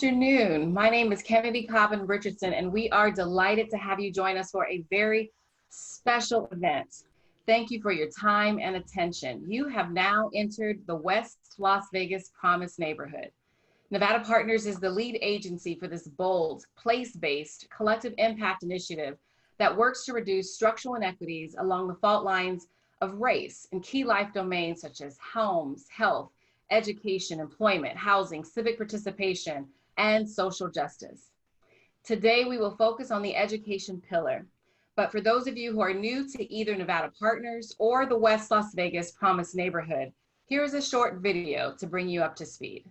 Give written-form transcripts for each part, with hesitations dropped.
afternoon. My name is Kennedy Cobbin Richardson, and we are delighted to have you join us for a very special event. Thank you for your time and attention. You have now entered the West Las Vegas Promise neighborhood. Nevada Partners is the lead agency for this bold, place-based collective impact initiative that works to reduce structural inequities along the fault lines of race in key life domains such as homes, health, education, employment, housing, civic participation, and social justice. Today, we will focus on the education pillar. But for those of you who are new to either Nevada Partners or the West Las Vegas Promise neighborhood, here is a short video to bring you up to speed.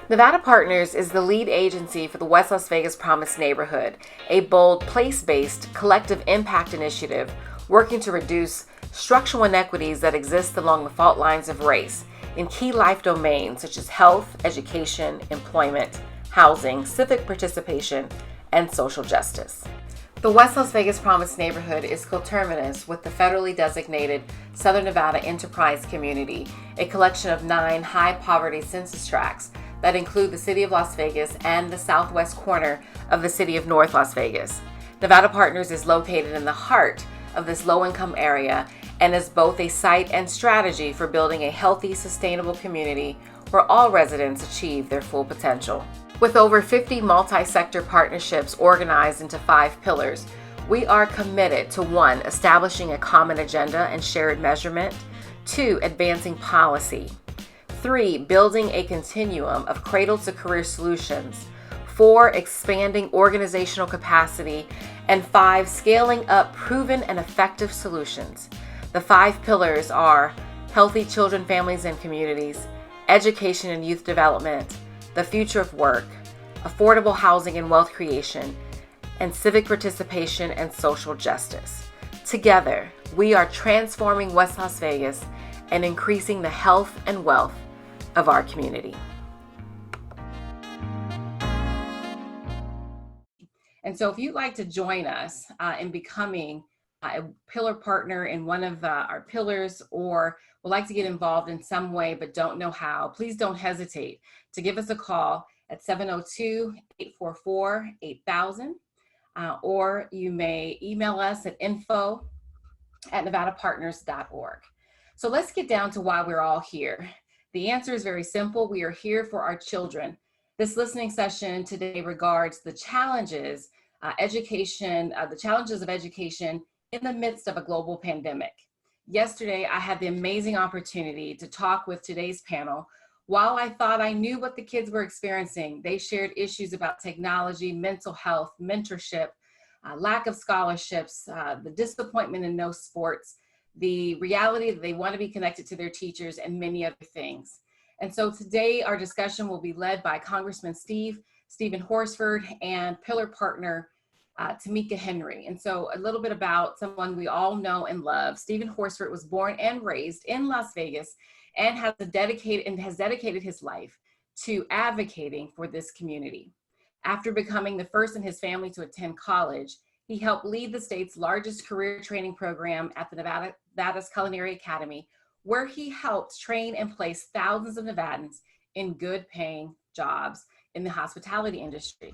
Nevada Partners is the lead agency for the West Las Vegas Promise neighborhood, a bold, place-based collective impact initiative working to reduce structural inequities that exist along the fault lines of race in key life domains such as health, education, employment, housing, civic participation, and social justice. The West Las Vegas Promise neighborhood is coterminous with the federally designated Southern Nevada Enterprise Community, a collection of 9 high-poverty census tracts that include the city of Las Vegas and the southwest corner of the city of North Las Vegas. Nevada Partners is located in the heart of this low-income area and is both a site and strategy for building a healthy, sustainable community where all residents achieve their full potential. With over 50 multi-sector partnerships organized into 5 pillars, we are committed to 1, establishing a common agenda and shared measurement, 2, advancing policy, 3, building a continuum of cradle-to-career solutions, 4, expanding organizational capacity, and 5, scaling up proven and effective solutions. The 5 pillars are healthy children, families, and communities, education and youth development, the future of work, affordable housing and wealth creation, and civic participation and social justice. Together, we are transforming West Las Vegas and increasing the health and wealth of our community. And so if you'd like to join us in becoming a pillar partner in one of our pillars, or would like to get involved in some way but don't know how, please don't hesitate to give us a call at 702-844-8000, or you may email us at info@nevadapartners.org. So let's get down to why we're all here. The answer is very simple. We are here for our children. This listening session today regards the challenges of education in the midst of a global pandemic. Yesterday, I had the amazing opportunity to talk with today's panel. While I thought I knew what the kids were experiencing, they shared issues about technology, mental health, mentorship, lack of scholarships, the disappointment in no sports, the reality that they want to be connected to their teachers, and many other things. And so today our discussion will be led by Congressman Stephen Horsford and pillar partner Tamika Henry. And so a little bit about someone we all know and love. Stephen Horsford was born and raised in Las Vegas and has dedicated his life to advocating for this community. After becoming the first in his family to attend college, he helped lead the state's largest career training program at the Nevada's Culinary Academy, where he helped train and place thousands of Nevadans in good-paying jobs in the hospitality industry.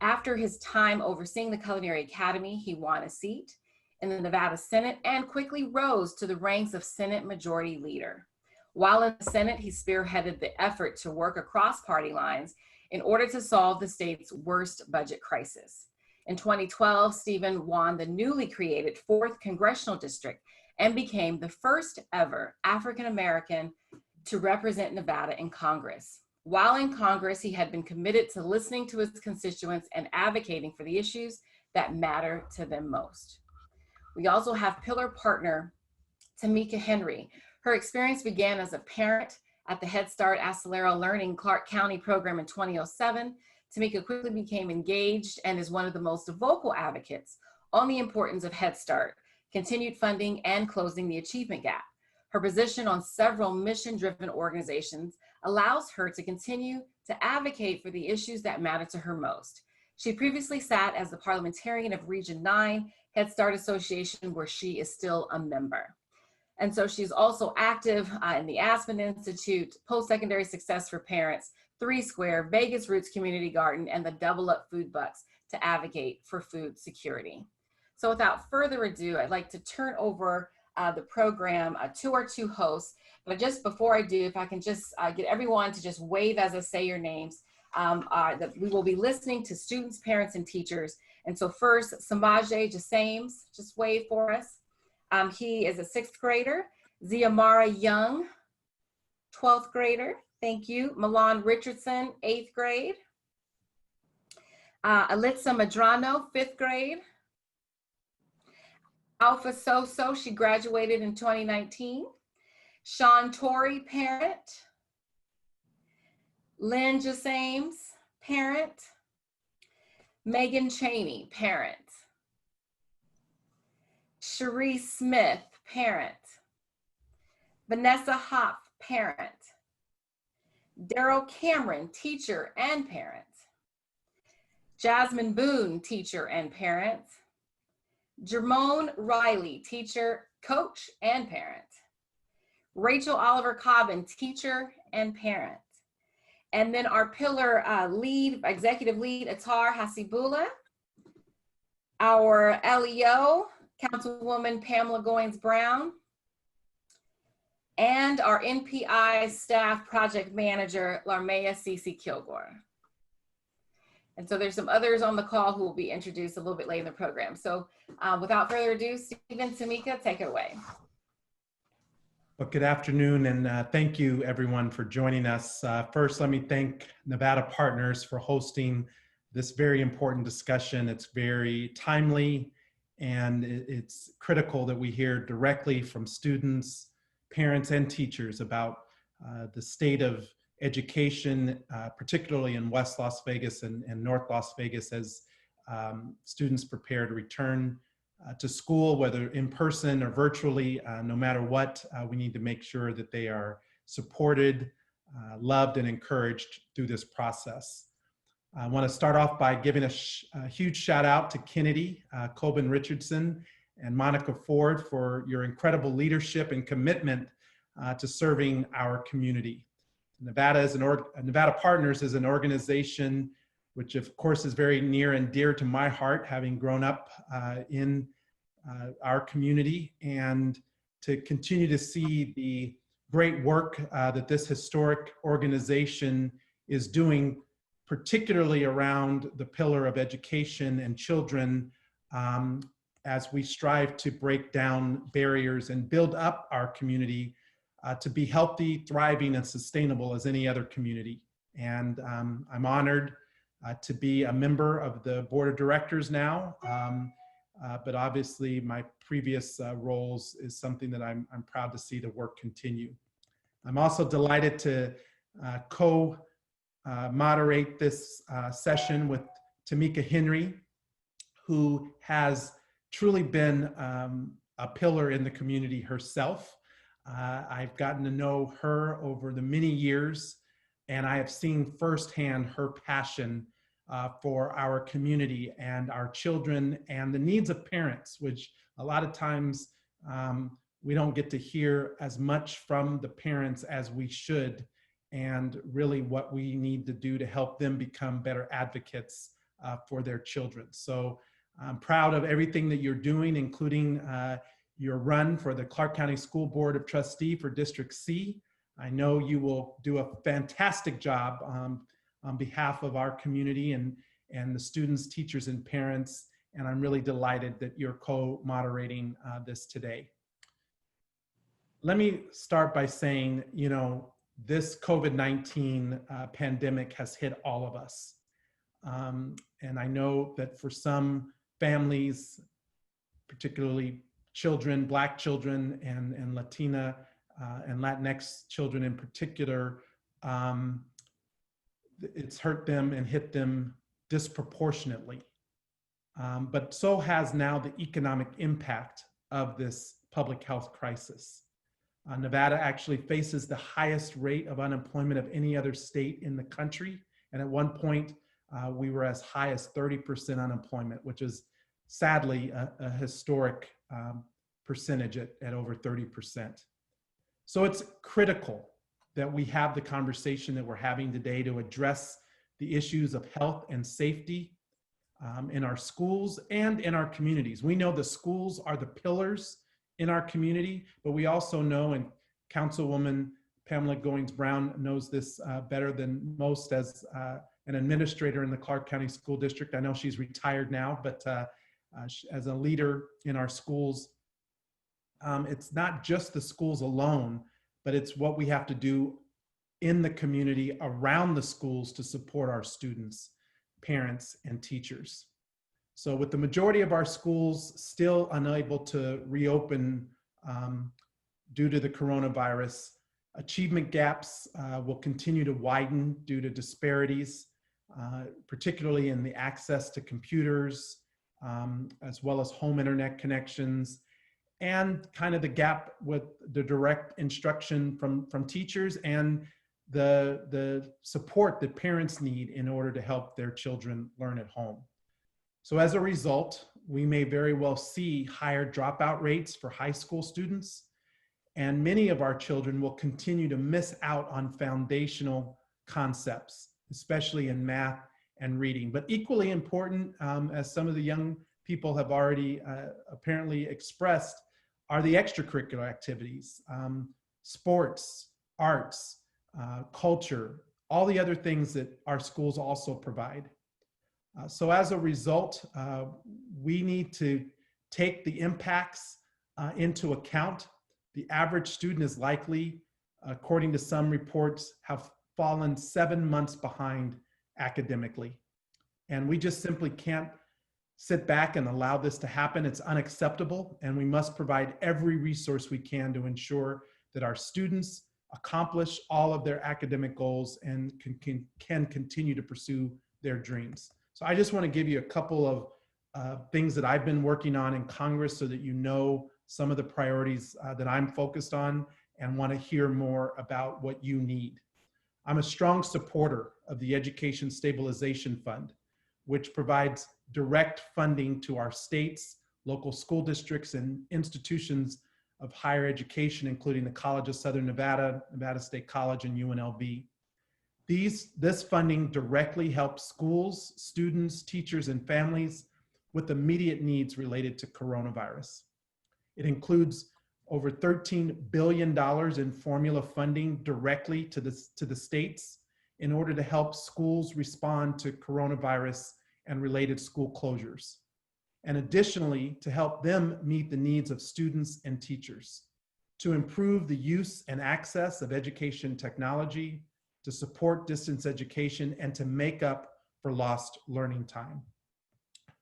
After his time overseeing the Culinary Academy, he won a seat in the Nevada Senate and quickly rose to the ranks of Senate Majority Leader. While in the Senate, he spearheaded the effort to work across party lines in order to solve the state's worst budget crisis. In 2012, Stephen won the newly created 4th Congressional District and became the first ever African American to represent Nevada in Congress. While in Congress, he had been committed to listening to his constituents and advocating for the issues that matter to them most. We also have pillar partner Tamika Henry. Her experience began as a parent at the Head Start Acelero Learning Clark County program in 2007. Tamika quickly became engaged and is one of the most vocal advocates on the importance of Head Start, continued funding, and closing the achievement gap. Her position on several mission-driven organizations allows her to continue to advocate for the issues that matter to her most. She previously sat as the parliamentarian of Region 9 Head Start Association, where she is still a member. And so she's also active in the Aspen Institute, Post-Secondary Success for Parents, 3 Square, Vegas Roots Community Garden, and the Double Up Food Bucks to advocate for food security. So without further ado, I'd like to turn over the program to our 2 hosts. But just before I do, if I can just get everyone to just wave as I say your names, that we will be listening to students, parents, and teachers. And so first, Sambaje Jasames, just wave for us. He is a 6th grader. Ziamara Young, 12th grader. Thank you. Milan Richardson, 8th grade. Alitza Madrano, 5th grade. Alpha Soso, she graduated in 2019. Sean Torrey, parent. Lynn Jasames, parent. Megan Cheney, parent. Cherie Smith, parent. Vanessa Hopf, parent. Daryl Cameron, teacher and parent. Jasmine Boone, teacher and parent. Jermone Riley, teacher, coach, and parent. Rachel Oliver Cobbin, teacher and parent. And then our pillar executive lead, Atar Hasibullah. Our LEO, Councilwoman Pamela Goins Brown. And our NPI staff project manager, Larmea Cece Kilgore. And so there's some others on the call who will be introduced a little bit later in the program. So without further ado, Stephen, Tamika, take it away. Well, good afternoon, and thank you everyone for joining us. First, let me thank Nevada Partners for hosting this very important discussion. It's very timely, and it's critical that we hear directly from students, parents, and teachers about the state of education, particularly in West Las Vegas and North Las Vegas, as students prepare to return to school, whether in person or virtually. No matter what, we need to make sure that they are supported, loved, and encouraged through this process. I want to start off by giving a huge shout out to Kennedy, Coben Richardson, and Monica Ford for your incredible leadership and commitment to serving our community. Nevada Partners is an organization which of course is very near and dear to my heart, having grown up in our community, and to continue to see the great work that this historic organization is doing, particularly around the pillar of education and children, as we strive to break down barriers and build up our community to be healthy, thriving, and sustainable as any other community. And I'm honored to be a member of the board of directors now, but obviously my previous roles is something that I'm proud to see the work continue. I'm also delighted to co-moderate this session with Tamika Henry, who has truly been a pillar in the community herself. I've gotten to know her over the many years, and I have seen firsthand her passion for our community and our children and the needs of parents, which a lot of times we don't get to hear as much from the parents as we should, and really what we need to do to help them become better advocates for their children. So I'm proud of everything that you're doing, including your run for the Clark County School Board of Trustee for District C. I know you will do a fantastic job on behalf of our community and the students, teachers, and parents. And I'm really delighted that you're co-moderating this today. Let me start by saying, you know, this COVID-19 pandemic has hit all of us. And I know that for some families, particularly children, Black children, and Latina and Latinx children in particular, it's hurt them and hit them disproportionately. But so has now the economic impact of this public health crisis. Nevada actually faces the highest rate of unemployment of any other state in the country. And at one point, we were as high as 30% unemployment, which is sadly a historic percentage at over 30%. So it's critical that we have the conversation that we're having today to address the issues of health and safety in our schools and in our communities. We know the schools are the pillars in our community, but we also know, and Councilwoman Pamela Goings-Brown knows this better than most as an administrator in the Clark County School District. I know she's retired now, but as a leader in our schools, it's not just the schools alone, but it's what we have to do in the community around the schools to support our students, parents, and teachers. So with the majority of our schools still unable to reopen due to the coronavirus, achievement gaps will continue to widen due to disparities, particularly in the access to computers, as well as home internet connections, and kind of the gap with the direct instruction from teachers and the support that parents need in order to help their children learn at home. So as a result, we may very well see higher dropout rates for high school students, and many of our children will continue to miss out on foundational concepts, especially in math and reading. But equally important, as some of the young people have already apparently expressed, are the extracurricular activities, sports, arts, culture, all the other things that our schools also provide. So as a result, we need to take the impacts into account. The average student is likely, according to some reports, have fallen 7 months behind academically. And we just simply can't sit back and allow this to happen. It's unacceptable, and we must provide every resource we can to ensure that our students accomplish all of their academic goals and can continue to pursue their dreams. So I just want to give you a couple of things that I've been working on in Congress so that you know some of the priorities that I'm focused on and want to hear more about what you need. I'm a strong supporter of the Education Stabilization Fund, which provides direct funding to our states, local school districts, and institutions of higher education, including the College of Southern Nevada, Nevada State College, and UNLV. This funding directly helps schools, students, teachers, and families with immediate needs related to coronavirus. It includes over $13 billion in formula funding directly to the states in order to help schools respond to coronavirus and related school closures, and additionally to help them meet the needs of students and teachers, to improve the use and access of education technology, to support distance education, and to make up for lost learning time.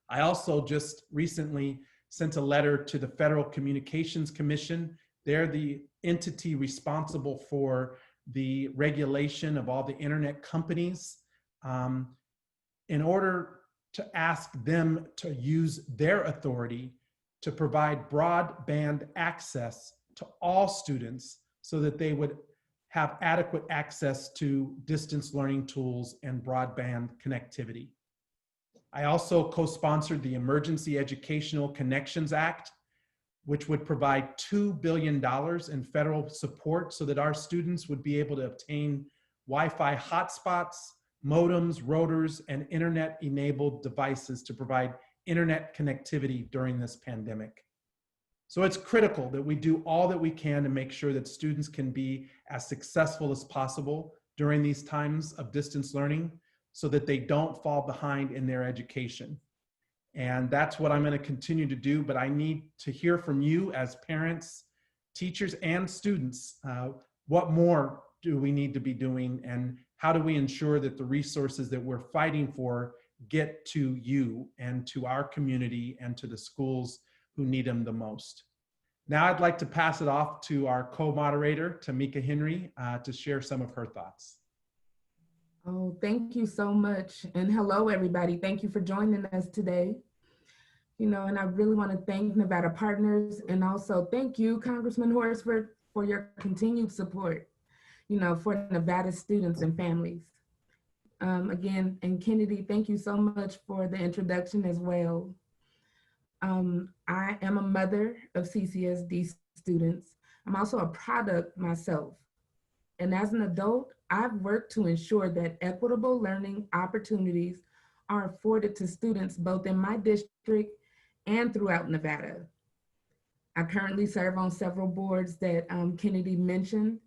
I also just recently sent a letter to the Federal Communications Commission. They're the entity responsible for the regulation of all the internet companies, in order to ask them to use their authority to provide broadband access to all students so that they would have adequate access to distance learning tools and broadband connectivity. I also co-sponsored the Emergency Educational Connections Act, which would provide $2 billion in federal support so that our students would be able to obtain Wi-Fi hotspots, modems, routers, and internet-enabled devices to provide internet connectivity during this pandemic. So it's critical that we do all that we can to make sure that students can be as successful as possible during these times of distance learning so that they don't fall behind in their education. And that's what I'm going to continue to do, but I need to hear from you as parents, teachers, and students. What more do we need to be doing, and how do we ensure that the resources that we're fighting for get to you and to our community and to the schools who need them the most? Now I'd like to pass it off to our co-moderator, Tamika Henry, to share some of her thoughts. Oh, thank you so much. And hello, everybody. Thank you for joining us today. You know, and I really want to thank Nevada Partners, and also thank you, Congressman Horsford, for your continued support, you know, for Nevada students and families. Again, and Kennedy, thank you so much for the introduction as well. I am a mother of CCSD students. I'm also a product myself. And as an adult, I've worked to ensure that equitable learning opportunities are afforded to students both in my district and throughout Nevada. I currently serve on several boards that Kennedy mentioned,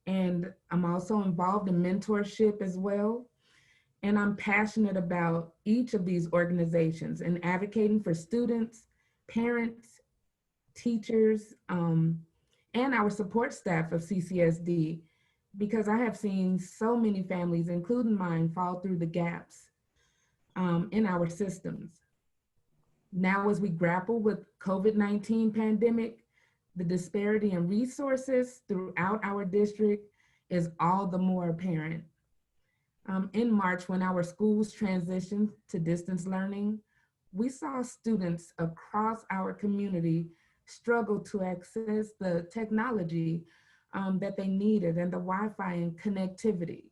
and I'm also involved in mentorship as well. And I'm passionate about each of these organizations and advocating for students, parents, teachers, and our support staff of CCSD, because I have seen so many families, including mine, fall through the gaps in our systems. Now, as we grapple with COVID-19 pandemic, the disparity in resources throughout our district is all the more apparent. In March, when our schools transitioned to distance learning, we saw students across our community struggle to access the technology that they needed and the Wi-Fi and connectivity,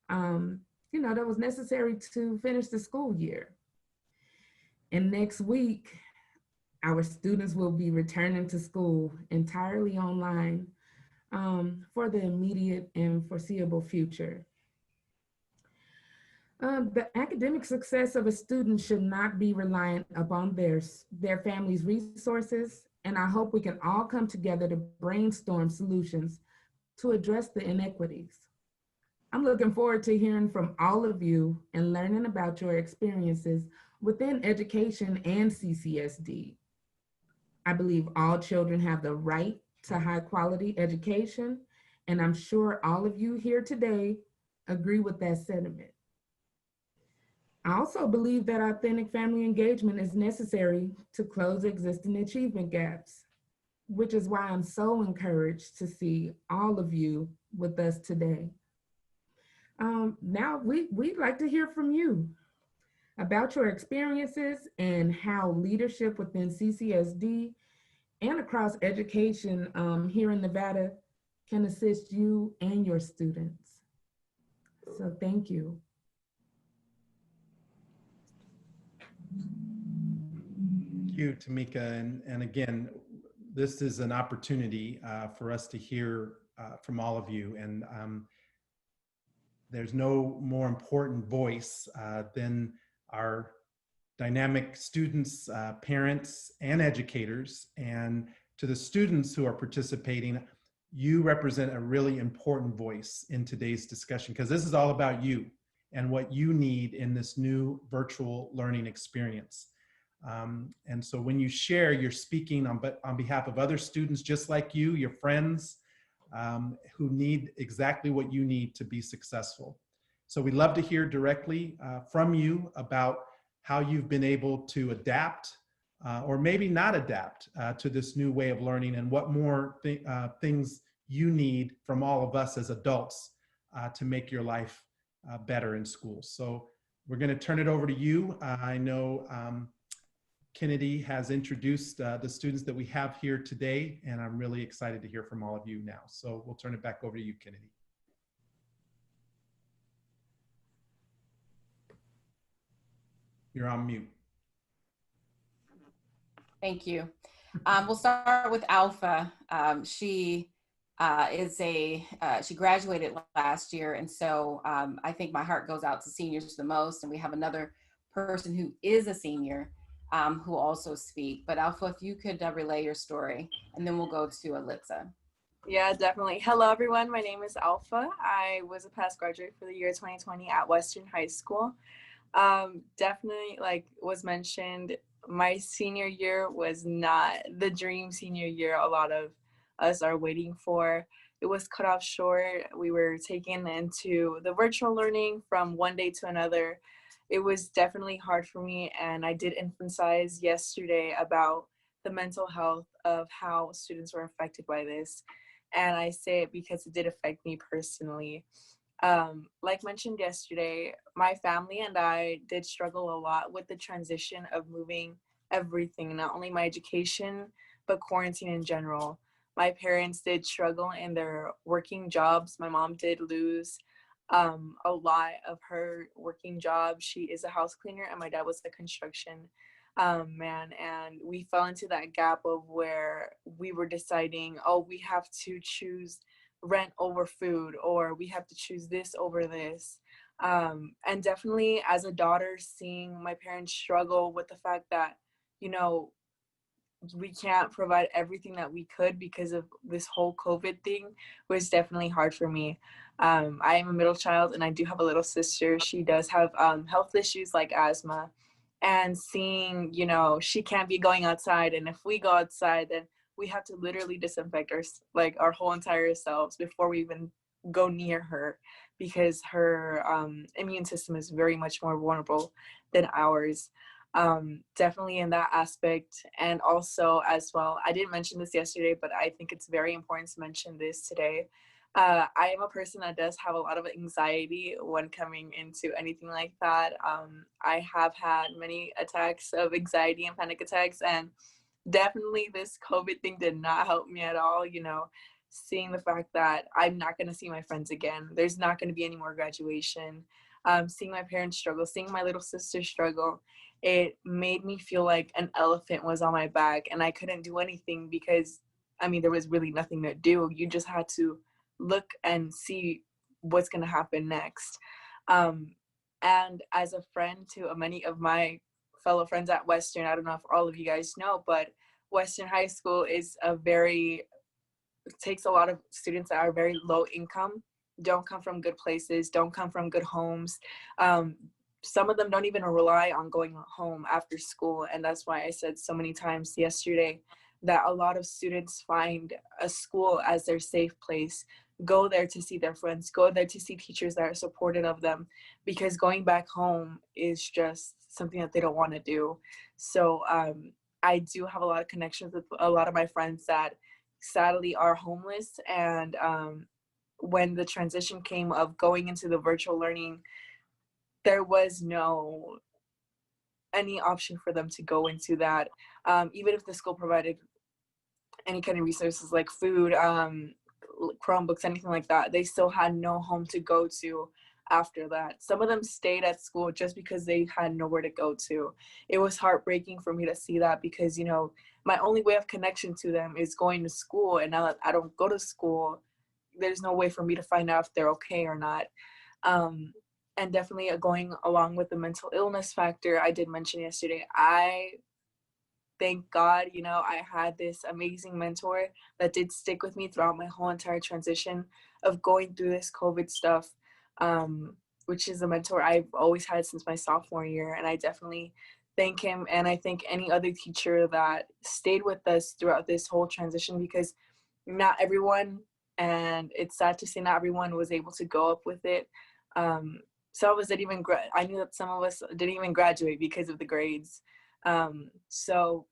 that was necessary to finish the school year. And next week, our students will be returning to school entirely online for the immediate and foreseeable future. The academic success of a student should not be reliant upon their family's resources, and I hope we can all come together to brainstorm solutions to address the inequities. I'm looking forward to hearing from all of you and learning about your experiences within education and CCSD. I believe all children have the right to high quality education, and I'm sure all of you here today agree with that sentiment. I also believe that authentic family engagement is necessary to close existing achievement gaps, which is why I'm so encouraged to see all of you with us today. Now, we'd like to hear from you about your experiences and how leadership within CCSD and across education here in Nevada can assist you and your students. So thank you. Thank you, Tamika. And again, this is an opportunity for us to hear from all of you. And there's no more important voice than our dynamic students, parents, and educators. And to the students who are participating, you represent a really important voice in today's discussion, because this is all about you and what you need in this new virtual learning experience. And so when you share, you're speaking on behalf of other students just like you, your friends, who need exactly what you need to be successful. So we'd love to hear directly from you about how you've been able to adapt or maybe not adapt to this new way of learning, and what more things you need from all of us as adults to make your life better in school. So we're going to turn it over to you. I know Kennedy has introduced the students that we have here today, and I'm really excited to hear from all of you now. So we'll turn it back over to you, Kennedy. You're on mute. Thank you. We'll start with Alpha. She graduated last year, and so I think my heart goes out to seniors the most, and we have another person who is a senior who also speak. But Alpha, if you could relay your story, and then we'll go to Alitza. Yeah, definitely. Hello, everyone. My name is Alpha. I was a past graduate for the year 2020 at Western High School. Definitely, like was mentioned, my senior year was not the dream senior year a lot of us are waiting for. It was cut off short. We were taken into the virtual learning from one day to another. It was definitely hard for me, and I did emphasize yesterday about the mental health of how students were affected by this. And I say it because it did affect me personally. Like mentioned yesterday, my family and I did struggle a lot with the transition of moving everything, not only my education, but quarantine in general. My parents did struggle in their working jobs. My mom did lose a lot of her working job. She is a house cleaner, and my dad was a construction man, and we fell into that gap of where we were deciding, oh, we have to choose rent over food, or we have to choose this over this. And definitely as a daughter, seeing my parents struggle with the fact that, you know, we can't provide everything that we could because of this whole COVID thing was definitely hard for me. I am a middle child and I do have a little sister. She does have health issues like asthma. And seeing, you know, she can't be going outside. And if we go outside, then we have to literally disinfect our whole entire selves before we even go near her, because her immune system is very much more vulnerable than ours. Definitely in that aspect. And also as well, I didn't mention this yesterday, but I think it's very important to mention this today. I am a person that does have a lot of anxiety when coming into anything like that. I have had many attacks of anxiety and panic attacks, and definitely this COVID thing did not help me at all. You know, seeing the fact that I'm not going to see my friends again, there's not going to be any more graduation, seeing my parents struggle, seeing my little sister struggle, it made me feel like an elephant was on my back and I couldn't do anything because, I mean, there was really nothing to do. You just had to look and see what's going to happen next. And as a friend to many of my fellow friends at Western, I don't know if all of you guys know, but Western High School is takes a lot of students that are very low income, don't come from good places, don't come from good homes. Some of them don't even rely on going home after school. And that's why I said so many times yesterday that a lot of students find a school as their safe place, go there to see their friends, go there to see teachers that are supportive of them, because going back home is just something that they don't want to do. So I do have a lot of connections with a lot of my friends that sadly are homeless. And when the transition came of going into the virtual learning, there was no any option for them to go into that. Even if the school provided any kind of resources like food, Chromebooks, anything like that, they still had no home to go to after that. Some of them stayed at school just because they had nowhere to go to. It was heartbreaking for me to see that because, you know, my only way of connection to them is going to school. And now that I don't go to school, there's no way for me to find out if they're okay or not. And definitely going along with the mental illness factor, I did mention yesterday, I thank God, you know, I had this amazing mentor that did stick with me throughout my whole entire transition of going through this COVID stuff, which is a mentor I've always had since my sophomore year. And I definitely thank him. And I thank any other teacher that stayed with us throughout this whole transition, because not everyone, and it's sad to say, not everyone was able to go up with it. Some of us didn't even, I knew that some of us didn't even graduate because of the grades. So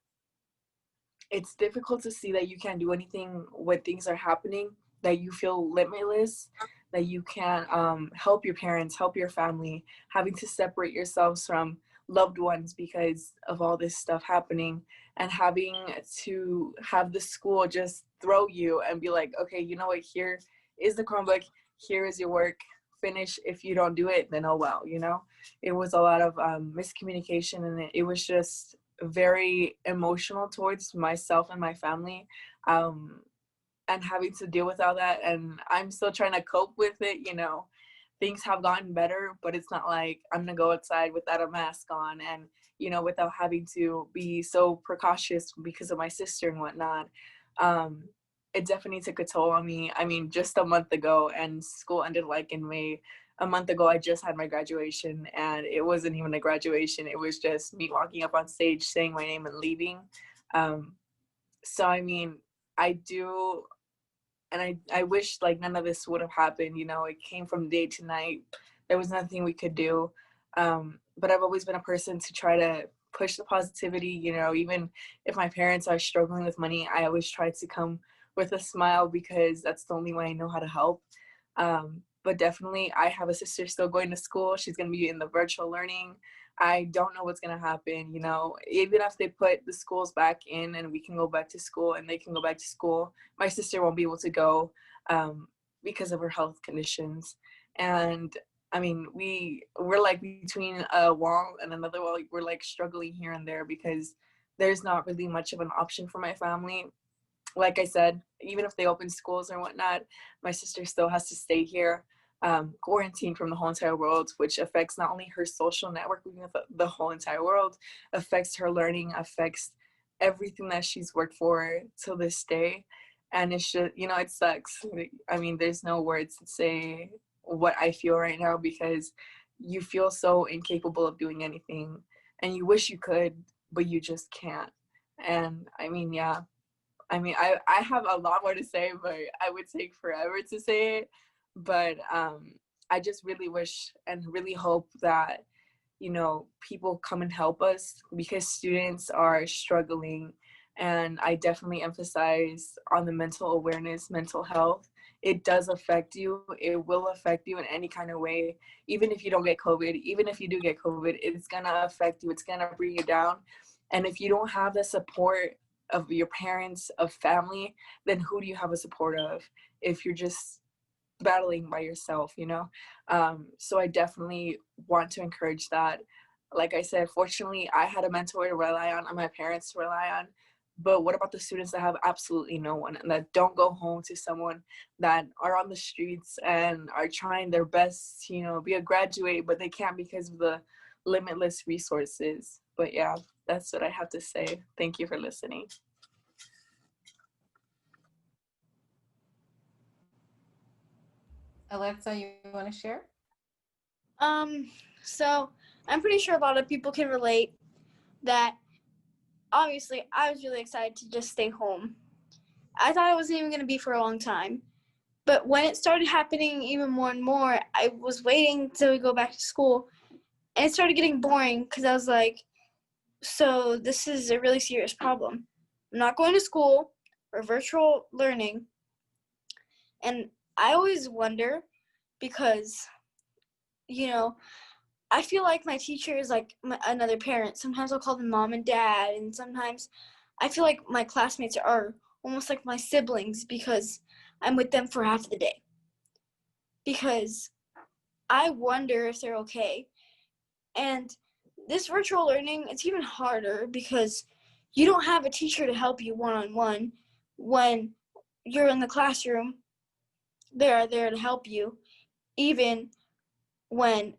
it's difficult to see that you can't do anything when things are happening, that you feel limitless, that you can't help your parents, help your family, having to separate yourselves from loved ones because of all this stuff happening, and having to have the school just throw you and be like, okay, you know what, here is the Chromebook, here is your work, finish. If you don't do it, then oh well, you know. It was a lot of miscommunication, and it was just very emotional towards myself and my family, and having to deal with all that. And I'm still trying to cope with it, you know. Things have gotten better, but it's not like I'm gonna go outside without a mask on and, you know, without having to be so precautious because of my sister and whatnot. It definitely took a toll on me. I mean, just a month ago, and school ended like in May. A month ago, I just had my graduation, and it wasn't even a graduation. It was just me walking up on stage, saying my name, and leaving. So, I mean, I do, and I wish like none of this would have happened. You know, it came from day to night. There was nothing we could do. But I've always been a person to try to push the positivity. You know, even if my parents are struggling with money, I always try to come with a smile, because that's the only way I know how to help. But definitely, I have a sister still going to school. She's going to be in the virtual learning. I don't know what's going to happen. You know, even if they put the schools back in and we can go back to school and they can go back to school, my sister won't be able to go because of her health conditions. And I mean, we're like between a wall and another wall. We're like struggling here and there because there's not really much of an option for my family. Like I said, even if they open schools or whatnot, my sister still has to stay here, quarantined from the whole entire world, which affects not only her social networking with the whole entire world, affects her learning, affects everything that she's worked for till this day. And it's just, it sucks. I mean, there's no words to say what I feel right now, because you feel so incapable of doing anything and you wish you could, but you just can't. And I mean, yeah, I have a lot more to say, but I would take forever to say it. But I just really wish and really hope that, people come and help us, because students are struggling. And I definitely emphasize on the mental awareness, mental health. It does affect you. It will affect you in any kind of way. Even if you don't get COVID, even if you do get COVID, it's going to affect you. It's going to bring you down. And if you don't have the support of your parents, of family, then who do you have a support of if you're just battling by yourself, So I definitely want to encourage that. Like I said, fortunately, I had a mentor to rely on and my parents to rely on. But what about the students that have absolutely no one and that don't go home to someone, that are on the streets and are trying their best, be a graduate, but they can't because of the limitless resources? But yeah, that's what I have to say. Thank you for listening. Alexa, you want to share? So I'm pretty sure a lot of people can relate that obviously I was really excited to just stay home. I thought it wasn't even going to be for a long time. But when it started happening even more and more, I was waiting till we go back to school. And it started getting boring because I was like, so this is a really serious problem. I'm not going to school or virtual learning. And I always wonder because, I feel like my teacher is like another parent. Sometimes I'll call them mom and dad, and sometimes I feel like my classmates are almost like my siblings because I'm with them for half the day. Because I wonder if they're okay. And this virtual learning, it's even harder because you don't have a teacher to help you one-on-one when you're in the classroom. They're there to help you, even when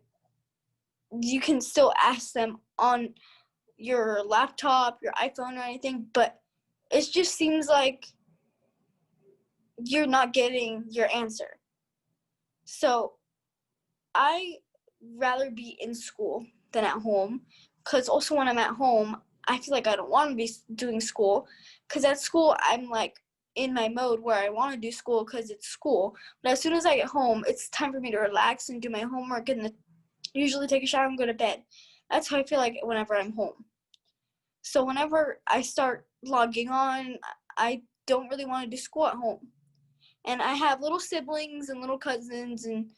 you can still ask them on your laptop, your iPhone, or anything, but it just seems like you're not getting your answer. So I rather be in school than at home, because also when I'm at home, I feel like I don't want to be doing school, because at school I'm like in my mode where I want to do school because it's school. But as soon as I get home, it's time for me to relax and do my homework and usually take a shower and go to bed. That's how I feel like whenever I'm home. So whenever I start logging on, I don't really want to do school at home. And I have little siblings and little cousins, and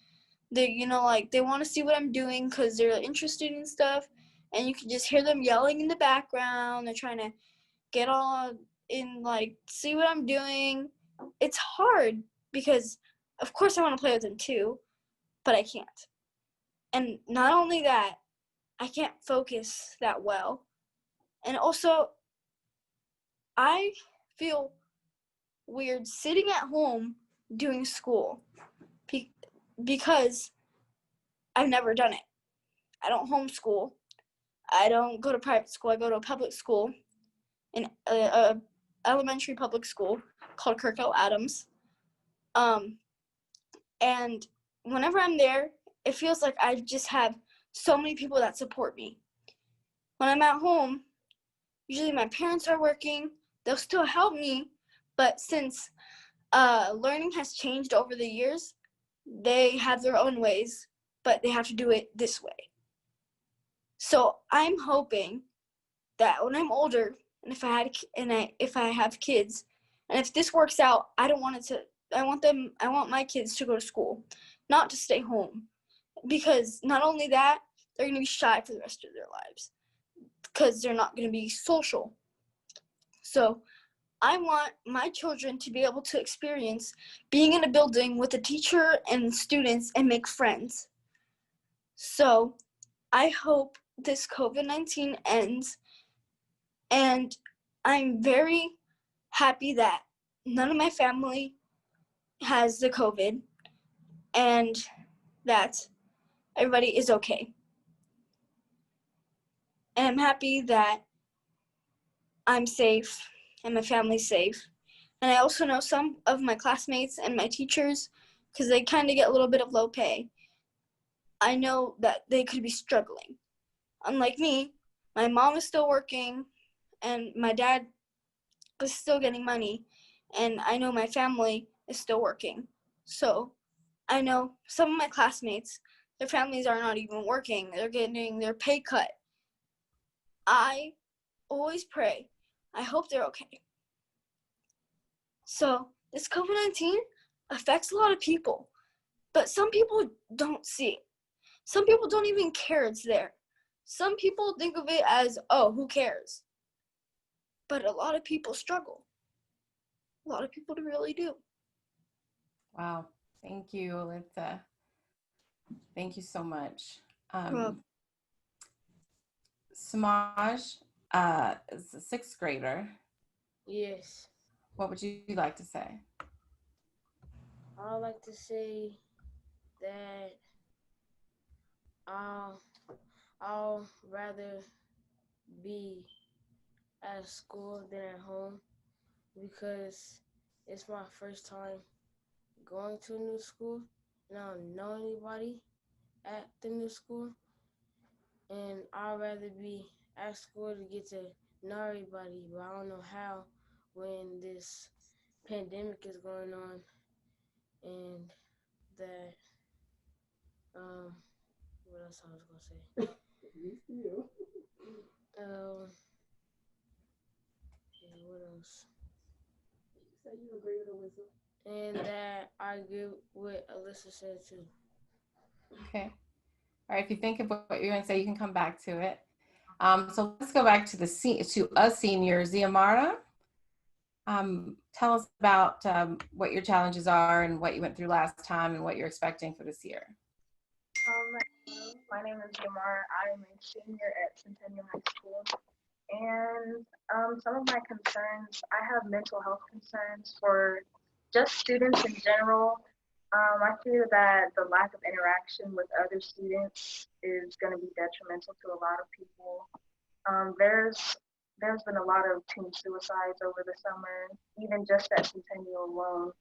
they, they want to see what I'm doing because they're interested in stuff. And you can just hear them yelling in the background. They're trying to get all in, see what I'm doing. It's hard because, of course, I want to play with them too, but I can't. And not only that, I can't focus that well. And also, I feel weird sitting at home doing school because I've never done it. I don't homeschool. I don't go to private school. I go to a public school, an elementary public school called Kirk L. Adams. And whenever I'm there, it feels like I just have so many people that support me. When I'm at home, usually my parents are working. They'll still help me, but since learning has changed over the years, they have their own ways, but they have to do it this way. So I'm hoping that when I'm older, and if I have kids, and if this works out, I want my kids to go to school, not to stay home, because not only that, they're going to be shy for the rest of their lives because they're not going to be social. So I want my children to be able to experience being in a building with a teacher and students and make friends. So I hope this COVID-19 ends, and I'm very happy that none of my family has the COVID and that everybody is okay. And I'm happy that I'm safe and my family's safe. And I also know some of my classmates and my teachers, because they kind of get a little bit of low pay, I know that they could be struggling. Unlike me, my mom is still working and my dad is still getting money, and I know my family is still working. So I know some of my classmates, their families are not even working. They're getting their pay cut. I always pray. I hope they're okay. So this COVID-19 affects a lot of people, but some people don't see it. Some people don't even care it's there. Some people think of it as, oh, who cares? But a lot of people struggle. A lot of people really do. Wow. Thank you, Alyssa. Thank you so much. Well, Samaj is a sixth grader. Yes, What would you like to say? I would like to say that I'll rather be at school than at home because it's my first time going to a new school and I don't know anybody at the new school, and I'd rather be at school to get to know everybody, but I don't know how when this pandemic is going on, and that what else I was gonna say? Um, yeah, what else? And that I agree with what Alyssa said too. Okay. All right. If you think of what you're going to say, you can come back to it. So let's go back to to us seniors. Ziamara, tell us about what your challenges are and what you went through last time and what you're expecting for this year. My name is Yamar. I am a senior at Centennial High School. And some of my concerns, I have mental health concerns for just students in general. I feel that the lack of interaction with other students is going to be detrimental to a lot of people. There's been a lot of teen suicides over the summer, even just at Centennial alone.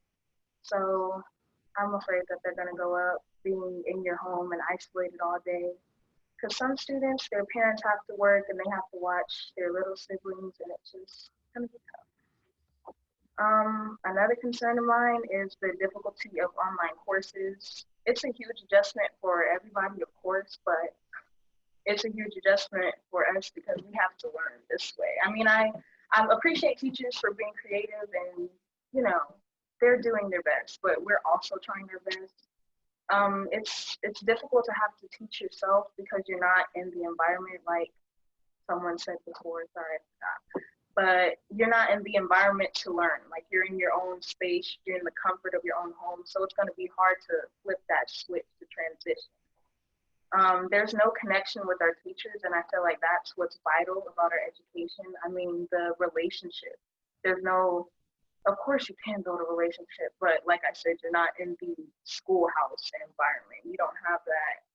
So I'm afraid that they're going to go up being in your home and isolated all day. Because some students, their parents have to work and they have to watch their little siblings, and it's just going to be tough. Another concern of mine is the difficulty of online courses. It's a huge adjustment for everybody, of course, but it's a huge adjustment for us because we have to learn this way. I mean, I appreciate teachers for being creative and, you know, they're doing their best, but we're also trying our best. It's difficult to have to teach yourself because you're not in the environment, like someone said before, sorry, I forgot. But you're not in the environment to learn. Like you're in your own space, you're in the comfort of your own home. So it's gonna be hard to flip that switch to transition. There's no connection with our teachers, and I feel like that's what's vital about our education. I mean, the relationship. There's no, of course you can build a relationship, but like I said, you're not in the schoolhouse environment. You don't have that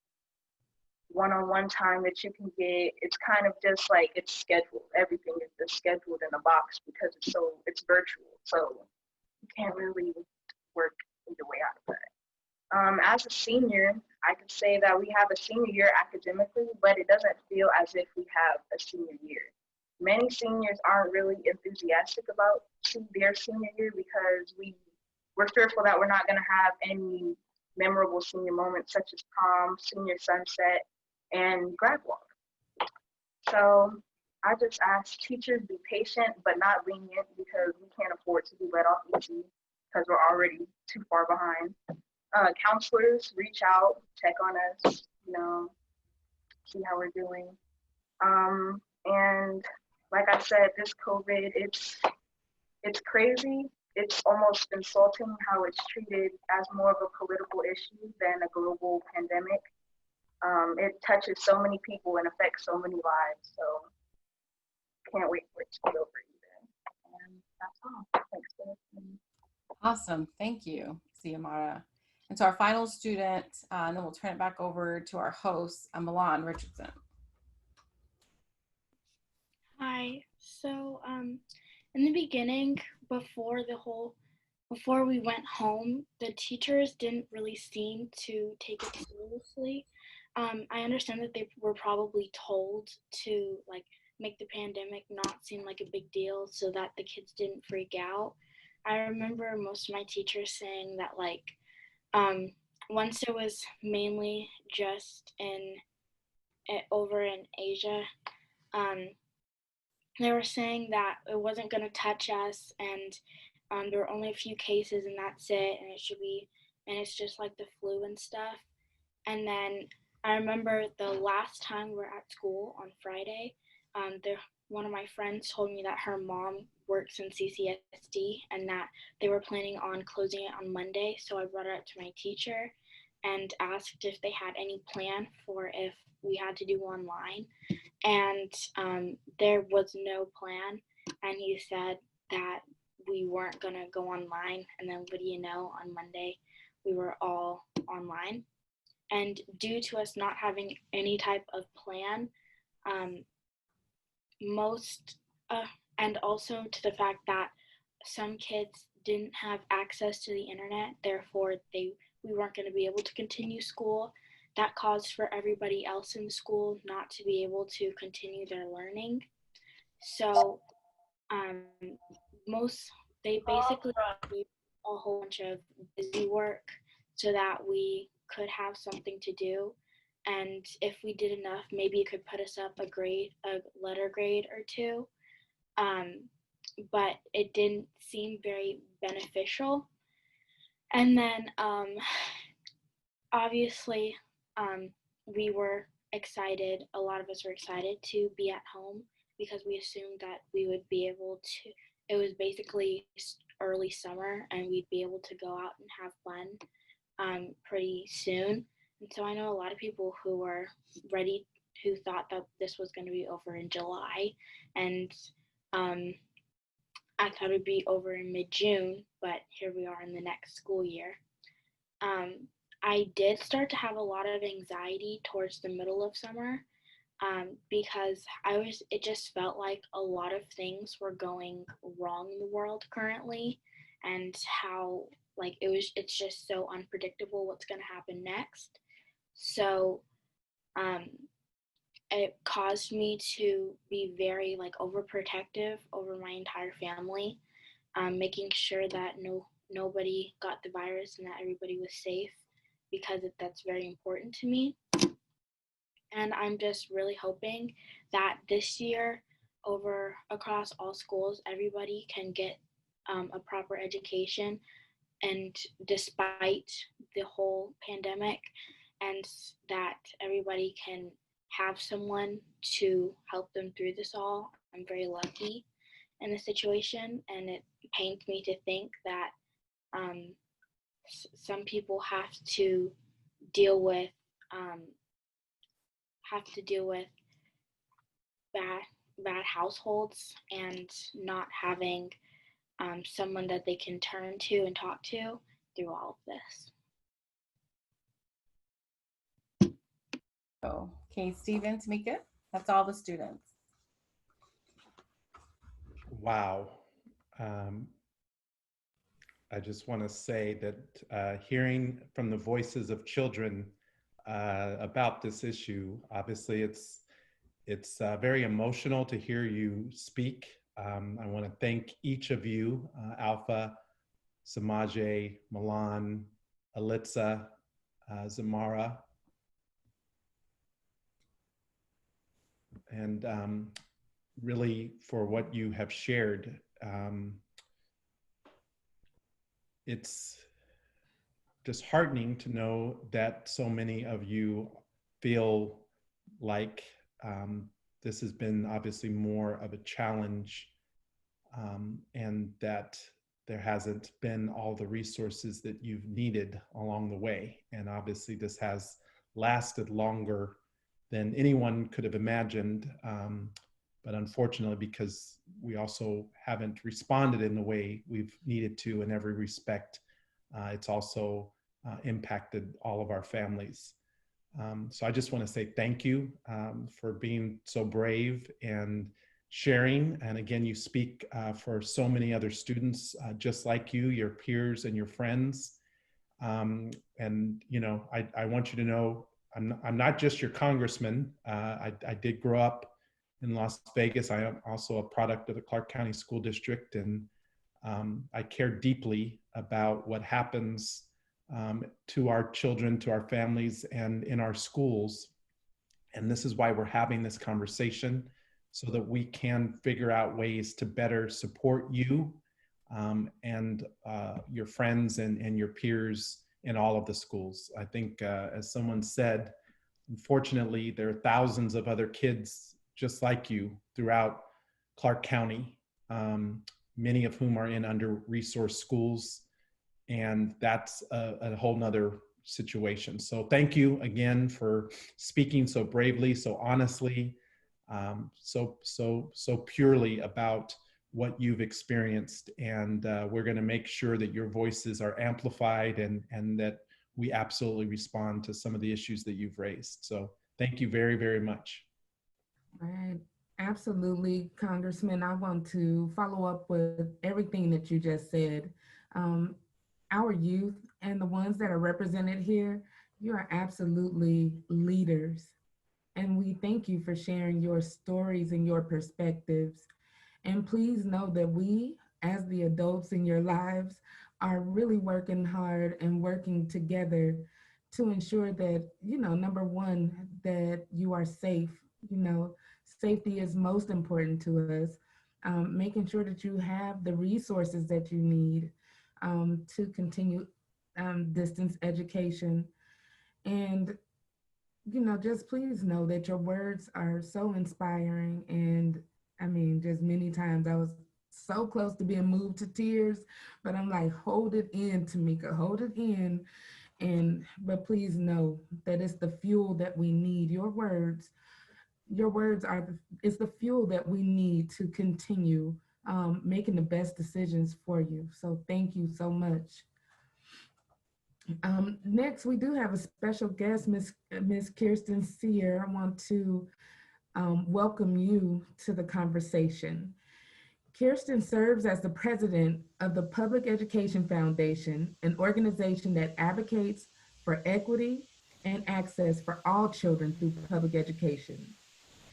one-on-one time that you can get. It's kind of just like it's scheduled. Everything is just scheduled in a box because it's virtual. So you can't really work your way out of that. As a senior, I could say that we have a senior year academically, but it doesn't feel as if we have a senior year. Many seniors aren't really enthusiastic about their senior year because we're fearful that we're not going to have any memorable senior moments such as prom, senior sunset, and grad walk. So I just ask teachers be patient but not lenient because we can't afford to be let off easy because we're already too far behind. Counselors, reach out, check on us, see how we're doing. And like I said, this COVID, it's crazy. It's almost insulting how it's treated as more of a political issue than a global pandemic. It touches so many people and affects so many lives. So can't wait for it to be over either. And that's all. Thanks for listening. Awesome. Thank you, Xiomara. And so our final student, and then we'll turn it back over to our host, Milan Richardson. Hi. So in the beginning, before we went home, the teachers didn't really seem to take it seriously. I understand that they were probably told to like make the pandemic not seem like a big deal so that the kids didn't freak out. I remember most of my teachers saying that like once it was mainly just over in Asia, they were saying that it wasn't going to touch us, and there were only a few cases and that's it, and it's just like the flu and stuff. And then I remember the last time we were at school on Friday, one of my friends told me that her mom works in CCSD and that they were planning on closing it on Monday. So I brought it up to my teacher and asked if they had any plan for if we had to do online. And there was no plan. And he said that we weren't going to go online. And then what do you know, on Monday, we were all online. And due to us not having any type of plan, and also to the fact that some kids didn't have access to the internet, therefore we weren't going to be able to continue school. That caused for everybody else in school not to be able to continue their learning. So they basically do a whole bunch of busy work so that we could have something to do. And if we did enough, maybe it could put us up a letter grade or two. But it didn't seem very beneficial. And then obviously we were excited, a lot of us were excited to be at home because we assumed that we would be able to, it was basically early summer and we'd be able to go out and have fun pretty soon. And so I know a lot of people who were ready, who thought that this was going to be over in July, and I thought it would be over in mid-June, but here we are in the next school year. I did start to have a lot of anxiety towards the middle of summer because it just felt like a lot of things were going wrong in the world currently, and how like it's just so unpredictable what's going to happen next. So it caused me to be very like overprotective over my entire family, making sure that nobody got the virus and that everybody was safe, because that's very important to me. And I'm just really hoping that this year, across all schools, everybody can get a proper education, and despite the whole pandemic, and that everybody can have someone to help them through this all. I'm very lucky in the situation, and it pains me to think that some people have to deal with bad households and not having someone that they can turn to and talk to through all of this. Okay, Stephen, Tamika, that's all the students. Wow. I just want to say that hearing from the voices of children about this issue, obviously it's very emotional to hear you speak. I want to thank each of you, Alpha, Samaje, Milan, Alitza, Zamara, and really for what you have shared. It's disheartening to know that so many of you feel like this has been obviously more of a challenge, and that there hasn't been all the resources that you've needed along the way. And obviously this has lasted longer than anyone could have imagined. But unfortunately, because we also haven't responded in the way we've needed to in every respect, it's also impacted all of our families. So I just want to say thank you for being so brave and sharing. And again, you speak for so many other students just like you, your peers and your friends. And you know, I want you to know I'm not just your congressman. I did grow up in Las Vegas. I am also a product of the Clark County School District, and I care deeply about what happens to our children, to our families, and in our schools. And this is why we're having this conversation, so that we can figure out ways to better support you and your friends and your peers in all of the schools. I think, as someone said, unfortunately, there are thousands of other kids just like you throughout Clark County, many of whom are in under-resourced schools, and that's a whole nother situation. So thank you again for speaking so bravely, so honestly, so purely about what you've experienced. And we're going to make sure that your voices are amplified and that we absolutely respond to some of the issues that you've raised. So thank you very, very much. Right. Absolutely, Congressman. I want to follow up with everything that you just said. Our youth and the ones that are represented here, you are absolutely leaders. And we thank you for sharing your stories and your perspectives. And please know that we, as the adults in your lives, are really working hard and working together to ensure that, you know, number one, that you are safe. You know, safety is most important to us. Making sure that you have the resources that you need to continue distance education. And, you know, just please know that your words are so inspiring. And I mean, just many times I was so close to being moved to tears, but I'm like, hold it in, Tamika, hold it in. But please know that it's the fuel that we need. Your words are it's the fuel that we need to continue making the best decisions for you. So thank you so much. Next, we do have a special guest, Miss Kirsten Sear. I want to welcome you to the conversation. Kirsten serves as the president of the Public Education Foundation, an organization that advocates for equity and access for all children through public education.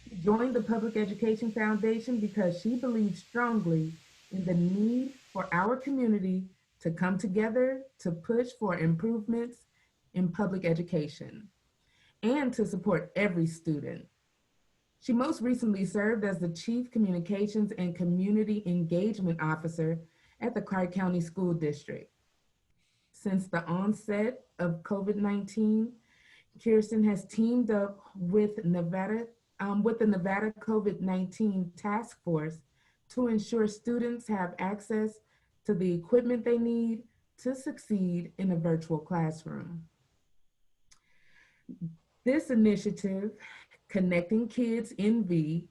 She joined the Public Education Foundation because she believes strongly in the need for our community to come together to push for improvements in public education and to support every student. She most recently served as the Chief Communications and Community Engagement Officer at the Clark County School District. Since the onset of COVID-19, Kirsten has teamed up with the Nevada COVID-19 Task Force to ensure students have access to the equipment they need to succeed in a virtual classroom. This initiative, Connecting Kids NV,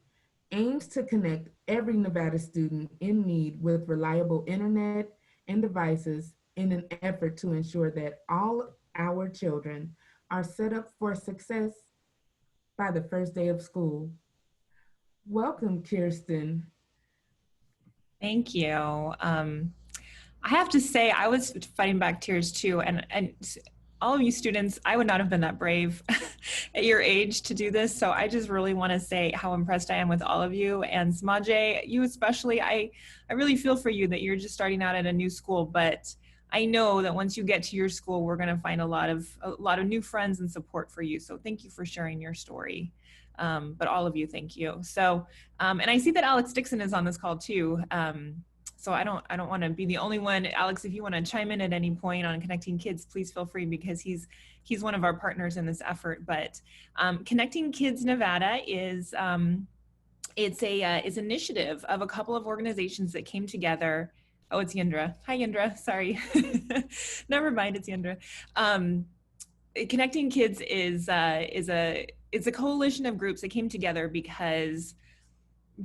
aims to connect every Nevada student in need with reliable internet and devices in an effort to ensure that all our children are set up for success by the first day of school. Welcome, Kirsten. Thank you. I have to say, I was fighting back tears too, and all of you students, I would not have been that brave at your age to do this. So I just really want to say how impressed I am with all of you, and Smaje, you especially. I really feel for you that you're just starting out at a new school, but I know that once you get to your school, we're going to find a lot of new friends and support for you. So thank you for sharing your story. But all of you, thank you. So, and I see that Alex Dixon is on this call too. So I don't want to be the only one. Alex, if you want to chime in at any point on Connecting Kids, please feel free, because he's one of our partners in this effort. But Connecting Kids Nevada is it's an initiative of a couple of organizations that came together. Oh, it's Yendra. Hi, Yendra. Sorry. Never mind, it's Yendra. Connecting Kids is a coalition of groups that came together because,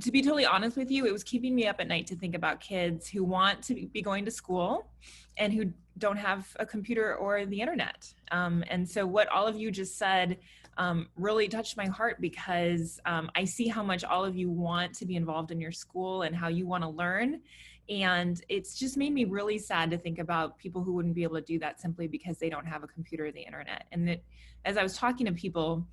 to be totally honest with you, it was keeping me up at night to think about kids who want to be going to school and who don't have a computer or the internet. And so what all of you just said really touched my heart, because I see how much all of you want to be involved in your school and how you want to learn. And it's just made me really sad to think about people who wouldn't be able to do that simply because they don't have a computer or the internet. And as I was talking to people,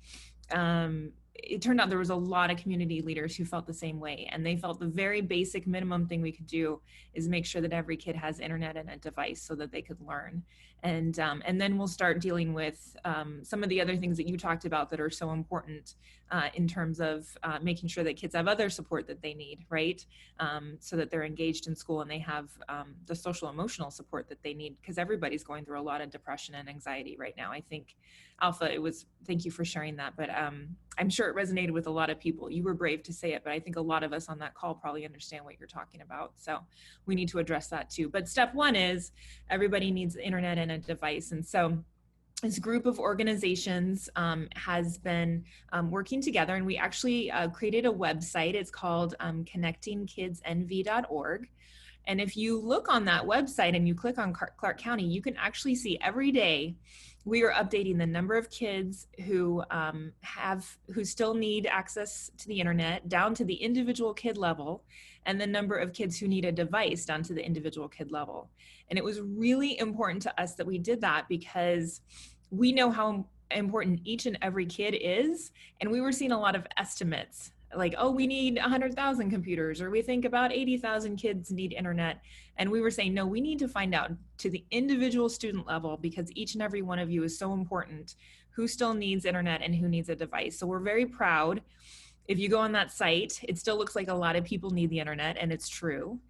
it turned out there was a lot of community leaders who felt the same way, and they felt the very basic minimum thing we could do is make sure that every kid has internet and a device so that they could learn. And then we'll start dealing with some of the other things that you talked about that are so important in terms of making sure that kids have other support that they need, right? So that they're engaged in school and they have the social emotional support that they need, because everybody's going through a lot of depression and anxiety right now. I think, Alpha, thank you for sharing that, but I'm sure it resonated with a lot of people. You were brave to say it, but I think a lot of us on that call probably understand what you're talking about. So we need to address that too. But step one is everybody needs the internet and a device. And so this group of organizations has been working together, and we actually created a website. It's called connectingkidsenv.org. And if you look on that website and you click on Clark County, you can actually see every day we are updating the number of kids who still need access to the internet down to the individual kid level, and the number of kids who need a device down to the individual kid level. And it was really important to us that we did that because we know how important each and every kid is. And we were seeing a lot of estimates like, oh, we need 100,000 computers, or we think about 80,000 kids need internet. And we were saying, no, we need to find out to the individual student level, because each and every one of you is so important, who still needs internet and who needs a device. So we're very proud. If you go on that site, it still looks like a lot of people need the internet, and it's true.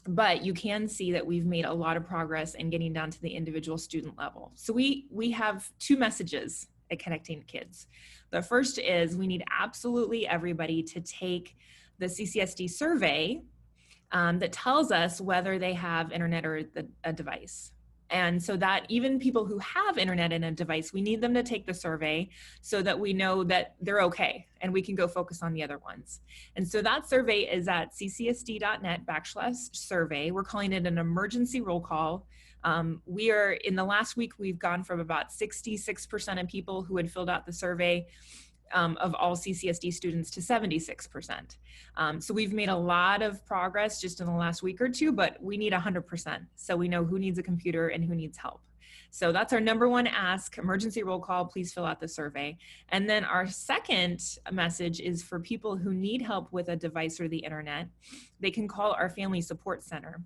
But you can see that we've made a lot of progress in getting down to the individual student level. So we have two messages at Connecting Kids. The first is we need absolutely everybody to take the CCSD survey that tells us whether they have internet or a device. And so that even people who have internet and a device, we need them to take the survey so that we know that they're okay and we can go focus on the other ones. And so that survey is at ccsd.net/survey. We're calling it an emergency roll call. We are, in the last week, we've gone from about 66% of people who had filled out the survey of all CCSD students to 76%. So we've made a lot of progress just in the last week or two, but we need 100%. So we know who needs a computer and who needs help. So that's our number one ask, emergency roll call, please fill out the survey. And then our second message is for people who need help with a device or the internet, they can call our Family Support Center.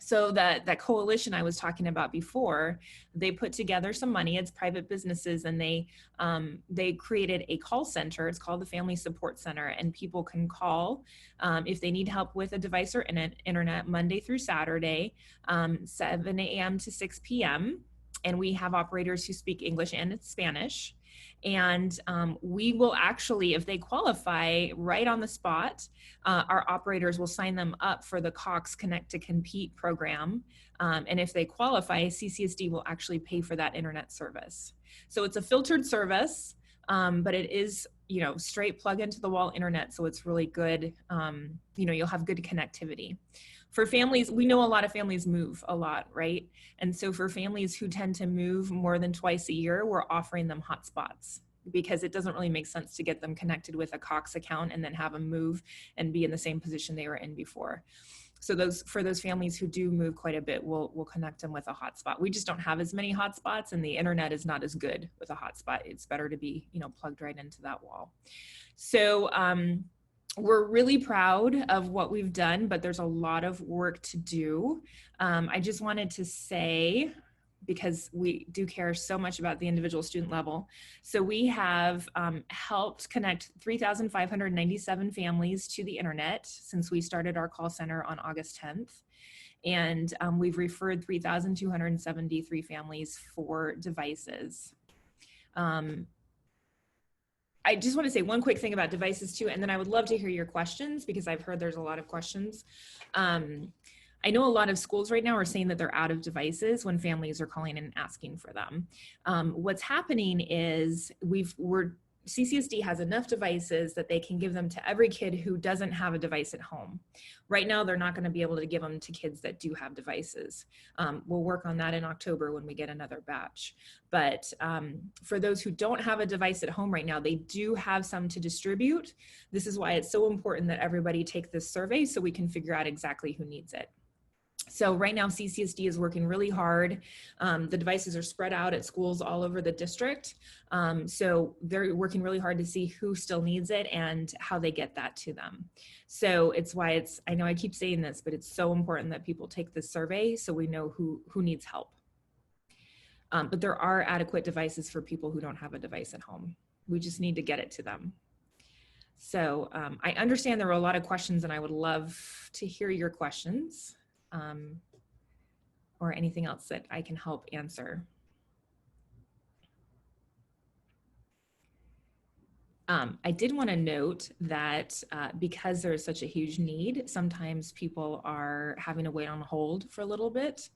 So that coalition I was talking about before, they put together some money. It's private businesses, and they created a call center. It's called the Family Support Center, and people can call if they need help with a device or internet Monday through Saturday, 7 a.m. to 6 p.m. And we have operators who speak English and Spanish. And we will actually, if they qualify right on the spot, our operators will sign them up for the Cox Connect to Compete program. And if they qualify, CCSD will actually pay for that internet service. So it's a filtered service, but it is, straight plug into the wall internet. So it's really good. You'll have good connectivity. For families, we know a lot of families move a lot, right? And so for families who tend to move more than twice a year, we're offering them hotspots, because it doesn't really make sense to get them connected with a Cox account and then have them move and be in the same position they were in before. So for those families who do move quite a bit, we'll connect them with a hotspot. We just don't have as many hotspots, and the internet is not as good with a hotspot. It's better to be, plugged right into that wall. So, we're really proud of what we've done, but there's a lot of work to do. I just wanted to say, because we do care so much about the individual student level. So we have helped connect 3,597 families to the internet since we started our call center on August 10th. And we've referred 3,273 families for devices. I just want to say one quick thing about devices too, and then I would love to hear your questions, because I've heard there's a lot of questions. I know a lot of schools right now are saying that they're out of devices when families are calling and asking for them. What's happening is CCSD has enough devices that they can give them to every kid who doesn't have a device at home. Right now, they're not going to be able to give them to kids that do have devices. We'll work on that in October when we get another batch. But for those who don't have a device at home right now, they do have some to distribute. This is why it's so important that everybody take this survey so we can figure out exactly who needs it. So right now, CCSD is working really hard. The devices are spread out at schools all over the district. So they're working really hard to see who still needs it and how they get that to them. So it's why I know I keep saying this, but it's so important that people take this survey so we know who needs help. But there are adequate devices for people who don't have a device at home. We just need to get it to them. So I understand there were a lot of questions and I would love to hear your questions. Or anything else that I can help answer. I did want to note that because there is such a huge need, sometimes people are having to wait on hold for a little bit.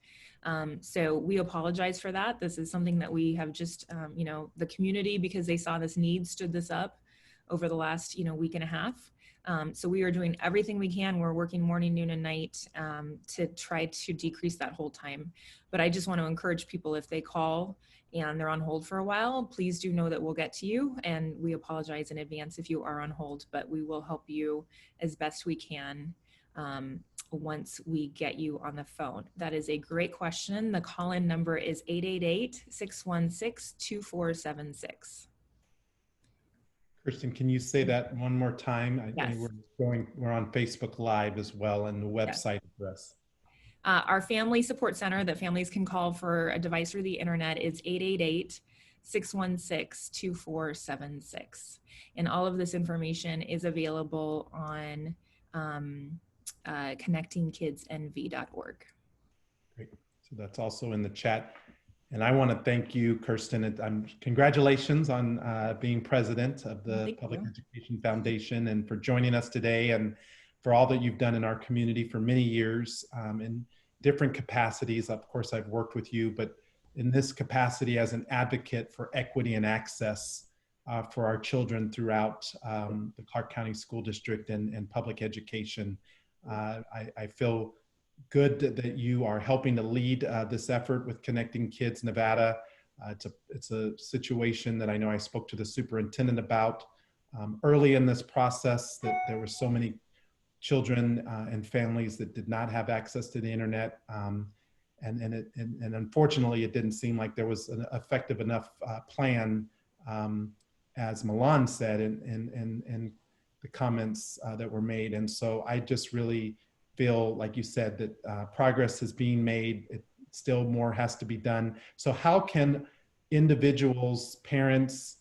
So we apologize for that. This is something that we have just, the community, because they saw this need, stood this up over the last, week and a half. So we are doing everything we can. We're working morning, noon, and night to try to decrease that hold time. But I just want to encourage people, if they call and they're on hold for a while, please do know that we'll get to you. And we apologize in advance if you are on hold, but we will help you as best we can once we get you on the phone. That is a great question. The call-in number is 888-616-2476. Kirsten, can you say that one more time? Yes. We're on Facebook Live as well, and the website address. Our family support center that families can call for a device or the internet is 888-616-2476. And all of this information is available on connectingkidsnv.org. Great. So that's also in the chat. And I want to thank you, Kirsten. Congratulations on being president of the Public Education Foundation and for joining us today and for all that you've done in our community for many years in different capacities. Of course, I've worked with you, but in this capacity as an advocate for equity and access for our children throughout the Clark County School District and public education. I feel good that you are helping to lead this effort with Connecting Kids Nevada. It's a situation that I know I spoke to the superintendent about early in this process, that there were so many children and families that did not have access to the internet. And unfortunately, it didn't seem like there was an effective enough plan, as Milan said in the comments that were made. And so I just really feel, like you said, that progress is being made. Still more has to be done. So how can individuals, parents,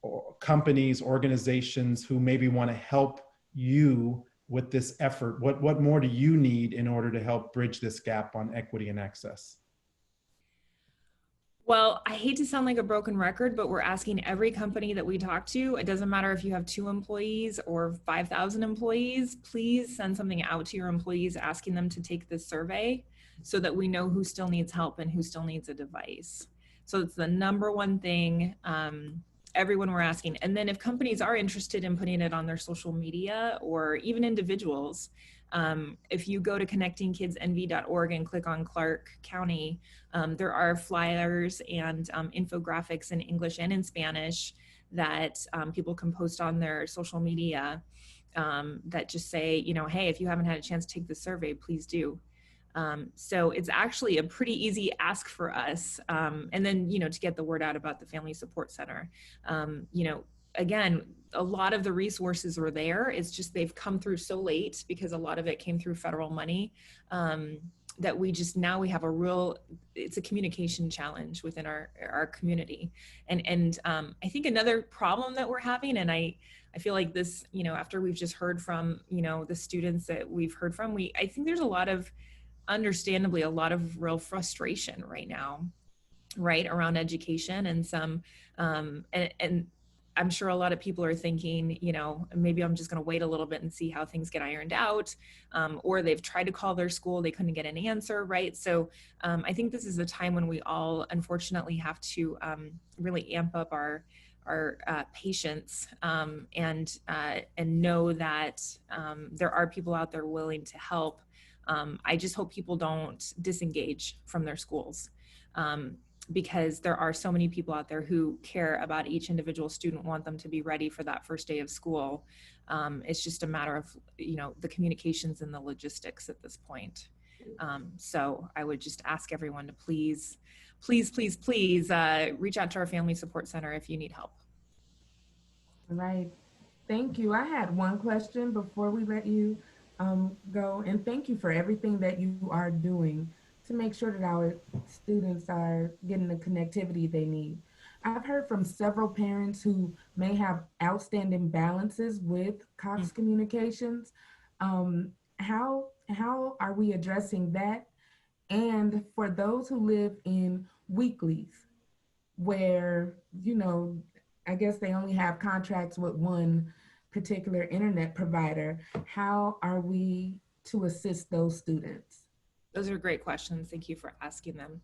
or companies, organizations who maybe want to help you with this effort, what more do you need in order to help bridge this gap on equity and access? Well, I hate to sound like a broken record, but we're asking every company that we talk to, it doesn't matter if you have 2 employees or 5,000 employees, please send something out to your employees asking them to take this survey so that we know who still needs help and who still needs a device. So it's the number one thing everyone we're asking. And then if companies are interested in putting it on their social media or even individuals, if you go to connectingkidsnv.org and click on Clark County, there are flyers and infographics in English and in Spanish that people can post on their social media that just say, hey, if you haven't had a chance to take the survey, please do. So it's actually a pretty easy ask for us. And then, to get the word out about the Family Support Center, again, a lot of the resources were there. It's just they've come through so late because a lot of it came through federal money that we have it's a communication challenge within our community. And I think another problem that we're having, and I feel like this, after we've just heard from, the students that we've heard from, I think there's understandably a lot of real frustration right now, right, around education and some, and I'm sure a lot of people are thinking, you know, maybe I'm just going to wait a little bit and see how things get ironed out. Or they've tried to call their school, they couldn't get an answer, right? So I think this is a time when we all unfortunately have to really amp up our patience and know that there are people out there willing to help. I just hope people don't disengage from their schools. Because there are so many people out there who care about each individual student, want them to be ready for that first day of school. It's just a matter of, you know, the communications and the logistics at this point. So I would just ask everyone to please reach out to our Family Support Center if you need help. Right. Thank you. I had one question before we let you go, and thank you for everything that you are doing to make sure that our students are getting the connectivity they need. I've heard from several parents who may have outstanding balances with Cox Communications. How are we addressing that? And for those who live in weeklies, where, you know, I guess they only have contracts with one particular internet provider, how are we to assist those students? Those are great questions. Thank you for asking them.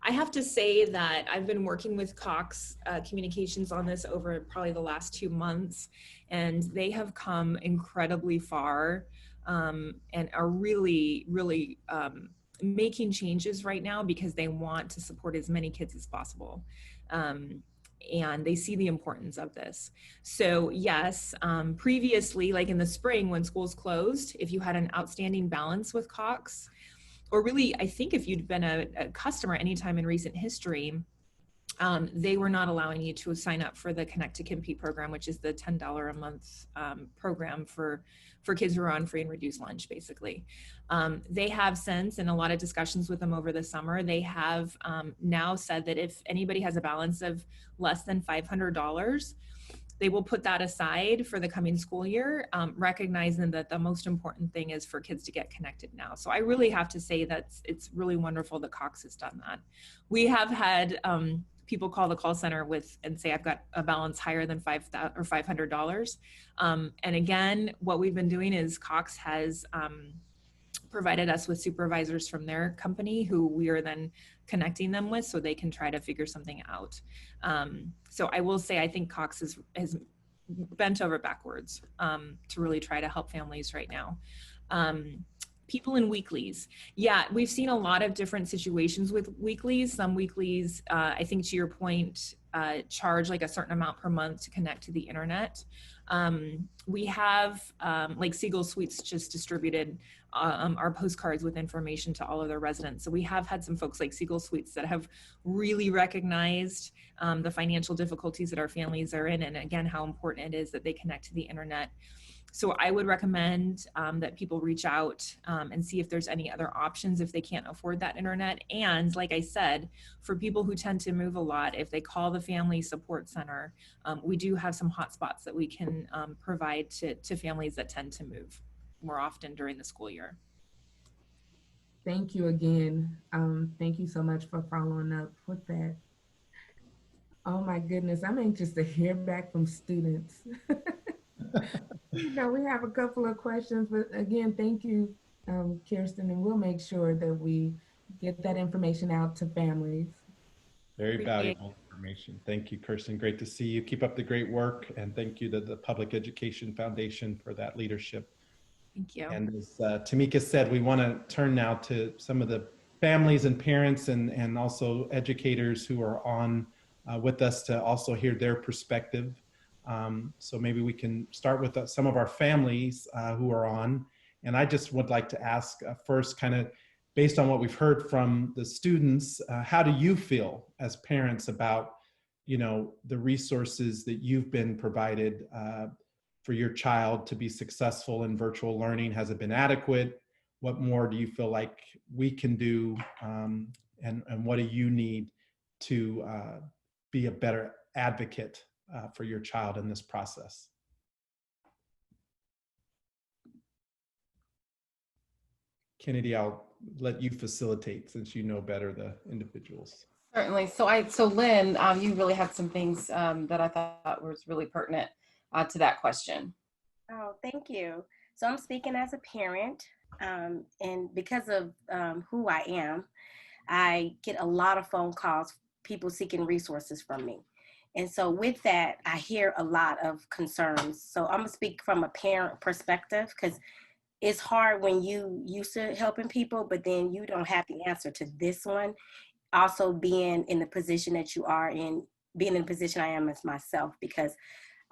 I have to say that I've been working with Cox Communications on this over probably the last 2 months, and they have come incredibly far and are really, really making changes right now because they want to support as many kids as possible. And they see the importance of this. So yes, previously, like in the spring when schools closed, if you had an outstanding balance with Cox, or really, I think if you'd been a customer anytime in recent history, they were not allowing you to sign up for the Connect to Compete program, which is the $10 a month program for kids who are on free and reduced lunch, basically. They have since, in a lot of discussions with them over the summer, they have now said that if anybody has a balance of less than $500, they will put that aside for the coming school year, recognizing that the most important thing is for kids to get connected now. So I really have to say that it's really wonderful that Cox has done that. We have had people call the call center and say, I've got a balance higher than $500. And again, what we've been doing is Cox has provided us with supervisors from their company who we are then connecting them with so they can try to figure something out. So I will say, I think Cox has bent over backwards to really try to help families right now. People in weeklies. Yeah, we've seen a lot of different situations with weeklies. Some weeklies, I think to your point, charge like a certain amount per month to connect to the internet. We have, like Siegel Suites just distributed our postcards with information to all of their residents. So we have had some folks like Siegel Suites that have really recognized the financial difficulties that our families are in, and again, how important it is that they connect to the internet. So I would recommend that people reach out and see if there's any other options if they can't afford that internet. And like I said, for people who tend to move a lot, if they call the Family Support Center, we do have some hotspots that we can provide to families that tend to move more often during the school year. Thank you again. Thank you so much for following up with that. Oh my goodness, I'm anxious to hear back from students. You know, we have a couple of questions, but again, thank you, Kirsten, and we'll make sure that we get that information out to families. Very valuable information. Thank you, Kirsten. Great to see you. Keep up the great work, and thank you to the Public Education Foundation for that leadership. Thank you. And as Tamika said, we want to turn now to some of the families and parents and also educators who are on with us to also hear their perspective. So maybe we can start with some of our families who are on. And I just would like to ask first, kind of based on what we've heard from the students, how do you feel as parents about, you know, the resources that you've been provided for your child to be successful in virtual learning? Has it been adequate? What more do you feel like we can do? And what do you need to be a better advocate for your child in this process? Kennedy, I'll let you facilitate since you know better the individuals. Certainly. So Lynn, you really had some things that I thought was really pertinent to that question. Oh, thank you. So I'm speaking as a parent, and because of who I am, I get a lot of phone calls, people seeking resources from me. And so with that, I hear a lot of concerns. So I'm gonna speak from a parent perspective because it's hard when you used to helping people, but then you don't have the answer to this one. Also being in the position that you are in, being in the position I am as myself, because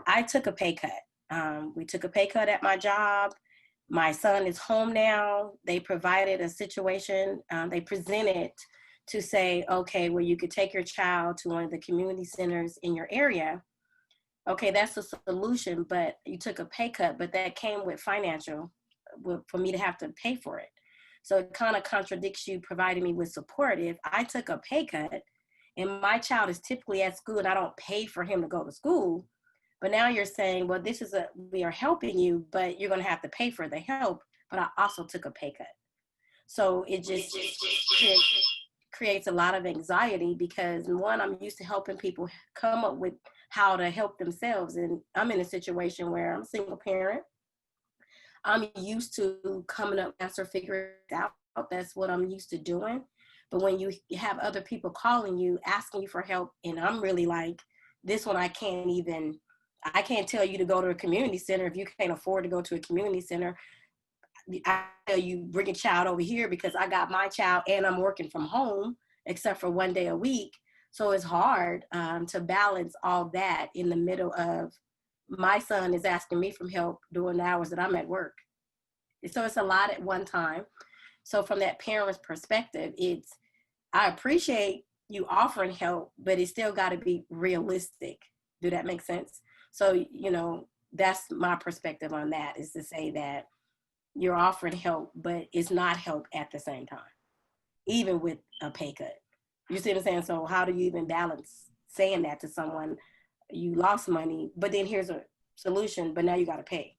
I took a pay cut. We took a pay cut at my job. My son is home now. They provided a situation, they presented to say, okay, well, you could take your child to one of the community centers in your area. Okay, that's a solution, but you took a pay cut, but that came with financial, for me to have to pay for it. So it kind of contradicts you providing me with support. If I took a pay cut and my child is typically at school and I don't pay for him to go to school, but now you're saying, well, we are helping you, but you're going to have to pay for the help. But I also took a pay cut. So it just creates a lot of anxiety because one, I'm used to helping people come up with how to help themselves. And I'm in a situation where I'm a single parent. I'm used to coming up with answer, figuring it out. That's what I'm used to doing. But when you have other people calling you, asking you for help, and I'm really like, this one I can't tell you to go to a community center if you can't afford to go to a community center. I tell you, bring a child over here because I got my child and I'm working from home, except for one day a week. So it's hard to balance all that in the middle of my son is asking me for help during the hours that I'm at work. So it's a lot at one time. So from that parent's perspective, I appreciate you offering help, but it's still got to be realistic. Do that make sense? So, that's my perspective on that, is to say that you're offering help, but it's not help at the same time, even with a pay cut. You see what I'm saying? So how do you even balance saying that to someone? You lost money, but then here's a solution, but now you got to pay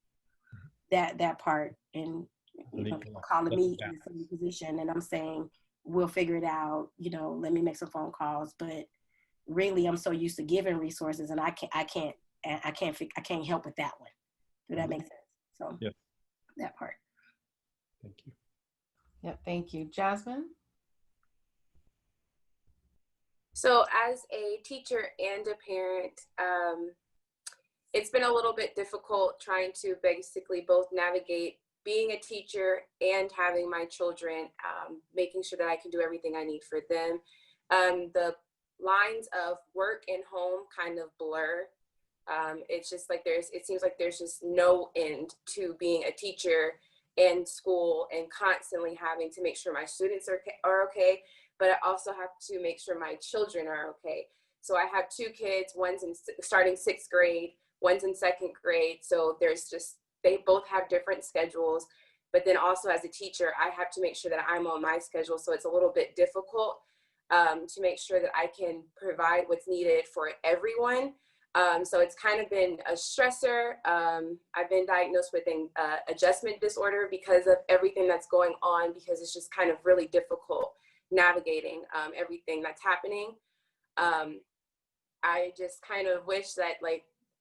that part. And people calling me in the same position, and I'm saying, we'll figure it out. Let me make some phone calls. But really, I'm so used to giving resources, and I can't help with that one. Does that make sense? So yeah, that part. Thank you. Yeah, thank you. Jasmine? So as a teacher and a parent, it's been a little bit difficult trying to basically both navigate being a teacher and having my children, making sure that I can do everything I need for them. The lines of work and home kind of blur. It's just like it seems like there's just no end to being a teacher in school and constantly having to make sure my students are okay, but I also have to make sure my children are okay. So I have two kids, one's starting 6th grade, one's in 2nd grade. So they both have different schedules, but then also as a teacher, I have to make sure that I'm on my schedule. So it's a little bit difficult to make sure that I can provide what's needed for everyone. So it's kind of been a stressor. I've been diagnosed with an adjustment disorder because of everything that's going on, because it's just kind of really difficult navigating everything that's happening. I just kind of wish that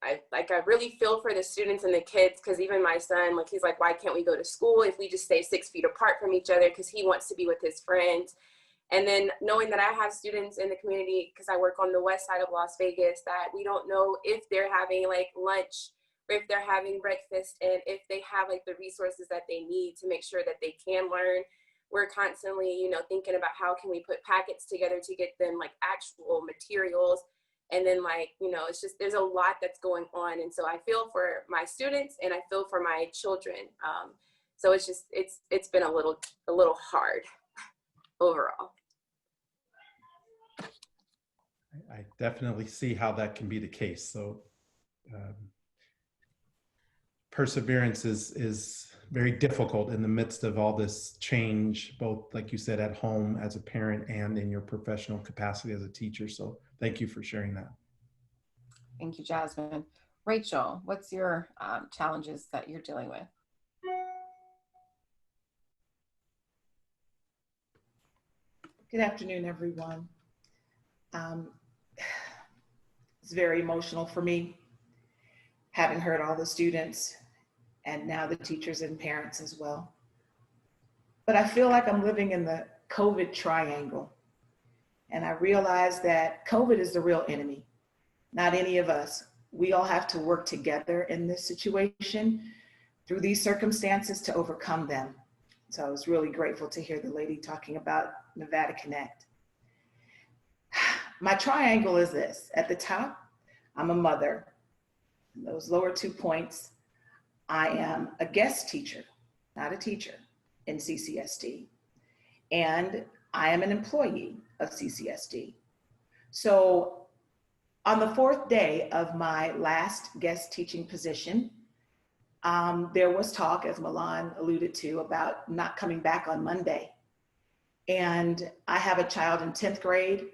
I really feel for the students and the kids, because even my son, he's like, why can't we go to school if we just stay 6 feet apart from each other, because he wants to be with his friends. And then knowing that I have students in the community, because I work on the west side of Las Vegas, that we don't know if they're having lunch or if they're having breakfast, and if they have the resources that they need to make sure that they can learn. We're constantly, thinking about how can we put packets together to get them actual materials. And then it's just, there's a lot that's going on. And so I feel for my students and I feel for my children. So it's just, it's been a little hard overall. I definitely see how that can be the case. So perseverance is very difficult in the midst of all this change, both, like you said, at home as a parent and in your professional capacity as a teacher. So thank you for sharing that. Thank you, Jasmine. Rachel, what's your challenges that you're dealing with? Good afternoon, everyone. It's very emotional for me, having heard all the students and now the teachers and parents as well. But I feel like I'm living in the COVID triangle. And I realize that COVID is the real enemy, not any of us. We all have to work together in this situation through these circumstances to overcome them. So I was really grateful to hear the lady talking about Nevada Connect. My triangle is this. At the top, I'm a mother. Those lower 2 points, I am a guest teacher, not a teacher, in CCSD. And I am an employee of CCSD. So on the 4th day of my last guest teaching position, there was talk, as Milan alluded to, about not coming back on Monday. And I have a child in 10th grade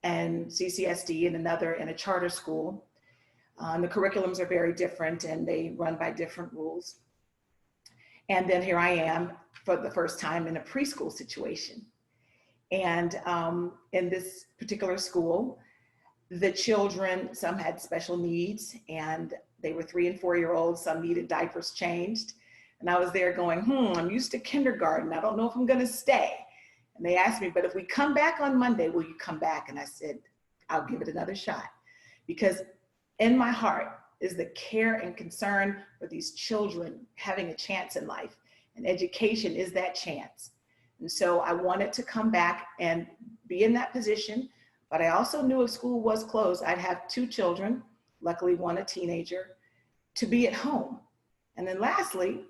and CCSD and another in a charter school. The curriculums are very different and they run by different rules. And then here I am for the first time in a preschool situation. And in this particular school, the children, some had special needs and they were 3 and 4-year-olds, some needed diapers changed. And I was there going, I'm used to kindergarten. I don't know if I'm gonna stay. And they asked me, but if we come back on Monday, will you come back? And I said, I'll give it another shot. Because in my heart is the care and concern for these children having a chance in life. And education is that chance. And so I wanted to come back and be in that position, but I also knew if school was closed, I'd have 2 children, luckily one a teenager, to be at home. And then lastly,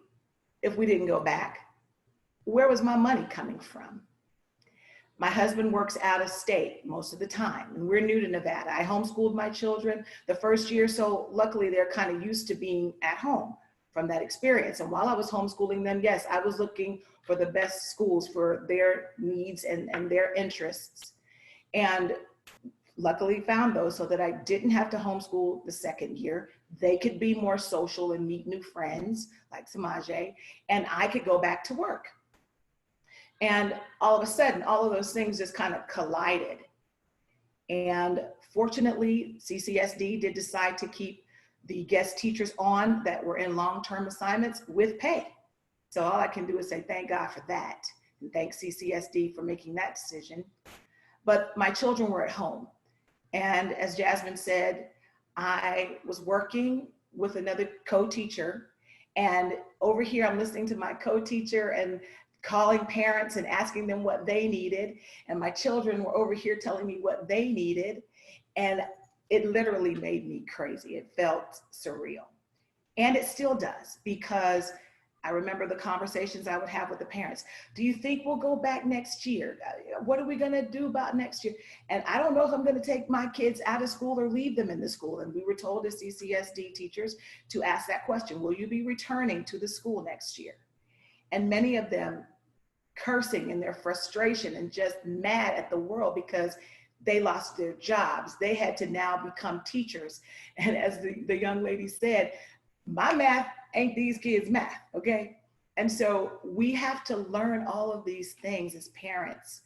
if we didn't go back, where was my money coming from? My husband works out of state most of the time, and we're new to Nevada. I homeschooled my children the first year, so luckily they're kind of used to being at home from that experience. And while I was homeschooling them, yes, I was looking for the best schools for their needs and their interests. And luckily found those so that I didn't have to homeschool the 2nd year. They could be more social and meet new friends like Samaje, and I could go back to work. And all of a sudden, all of those things just kind of collided. And fortunately, CCSD did decide to keep the guest teachers on that were in long-term assignments with pay. So all I can do is say thank God for that, and thank CCSD for making that decision. But my children were at home. And as Jasmine said, I was working with another co-teacher, and over here I'm listening to my co-teacher and calling parents and asking them what they needed. And my children were over here telling me what they needed. And it literally made me crazy. It felt surreal. And it still does, because I remember the conversations I would have with the parents. Do you think we'll go back next year? What are we gonna do about next year? And I don't know if I'm gonna take my kids out of school or leave them in the school. And we were told as CCSD teachers to ask that question, will you be returning to the school next year? And many of them cursing in their frustration and just mad at the world because they lost their jobs. They had to now become teachers. And as the young lady said, my math ain't these kids' math, okay? And so we have to learn all of these things as parents,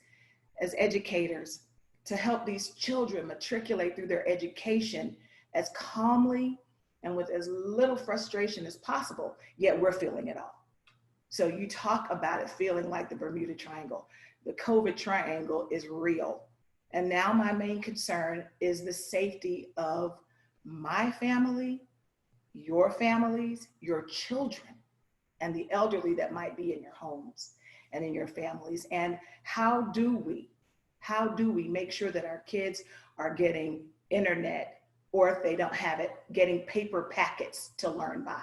as educators, to help these children matriculate through their education as calmly and with as little frustration as possible, yet we're feeling it all. So you talk about it feeling like the Bermuda Triangle. The COVID triangle is real. And now my main concern is the safety of my family, your families, your children, and the elderly that might be in your homes and in your families. And how do we make sure that our kids are getting internet, or if they don't have it, getting paper packets to learn by?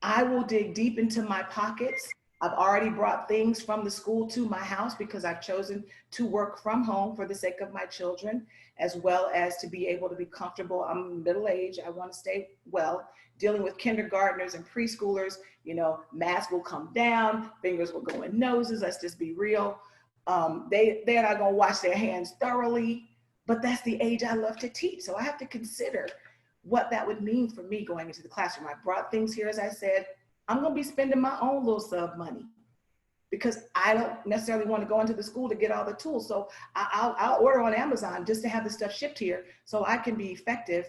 I will dig deep into my pockets. I've already brought things from the school to my house because I've chosen to work from home for the sake of my children, as well as to be able to be comfortable. I'm middle-aged, I want to stay well. Dealing with kindergartners and preschoolers, you know, masks will come down, fingers will go in noses, let's just be real. They're not gonna wash their hands thoroughly, but that's the age I love to teach. So I have to consider what that would mean for me going into the classroom. I brought things here, as I said. I'm gonna be spending my own little sub money. because I don't necessarily want to go into the school to get all the tools. So I'll order on Amazon just to have the stuff shipped here so I can be effective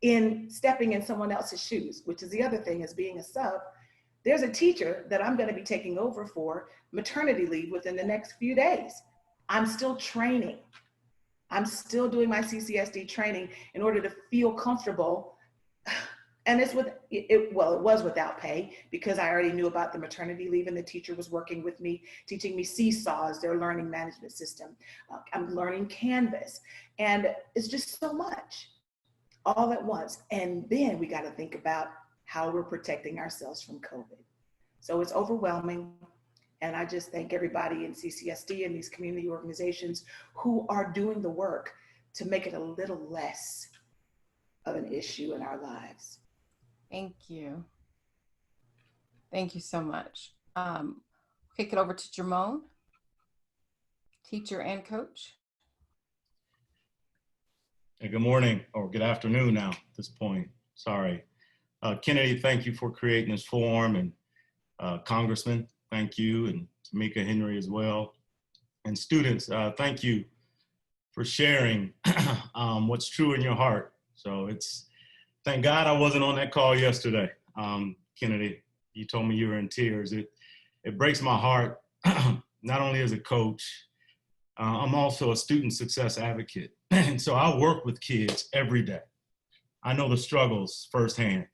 in stepping in someone else's shoes, which is the other thing, is being a sub. There's a teacher that I'm going to be taking over for maternity leave within the next few days. I'm still training. I'm still doing my CCSD training in order to feel comfortable. And it was without pay because I already knew about the maternity leave and the teacher was working with me, teaching me Seesaws, their learning management system. I'm learning Canvas, and it's just so much all at once. And then we got to think about how we're protecting ourselves from COVID. So it's overwhelming. And I just thank everybody in CCSD and these community organizations who are doing the work to make it a little less of an issue in our lives. Thank you. Thank you so much. Kick it over to Jermone, teacher and coach. Hey, good morning, or good afternoon now at this point. Sorry. Kennedy, thank you for creating this forum, and Congressman, thank you, and Tamika Henry as well. And students, thank you for sharing what's true in your heart. So thank God I wasn't on that call yesterday. Kennedy, you told me you were in tears. It breaks my heart, not only as a coach, I'm also a student success advocate. And so I work with kids every day. I know the struggles firsthand.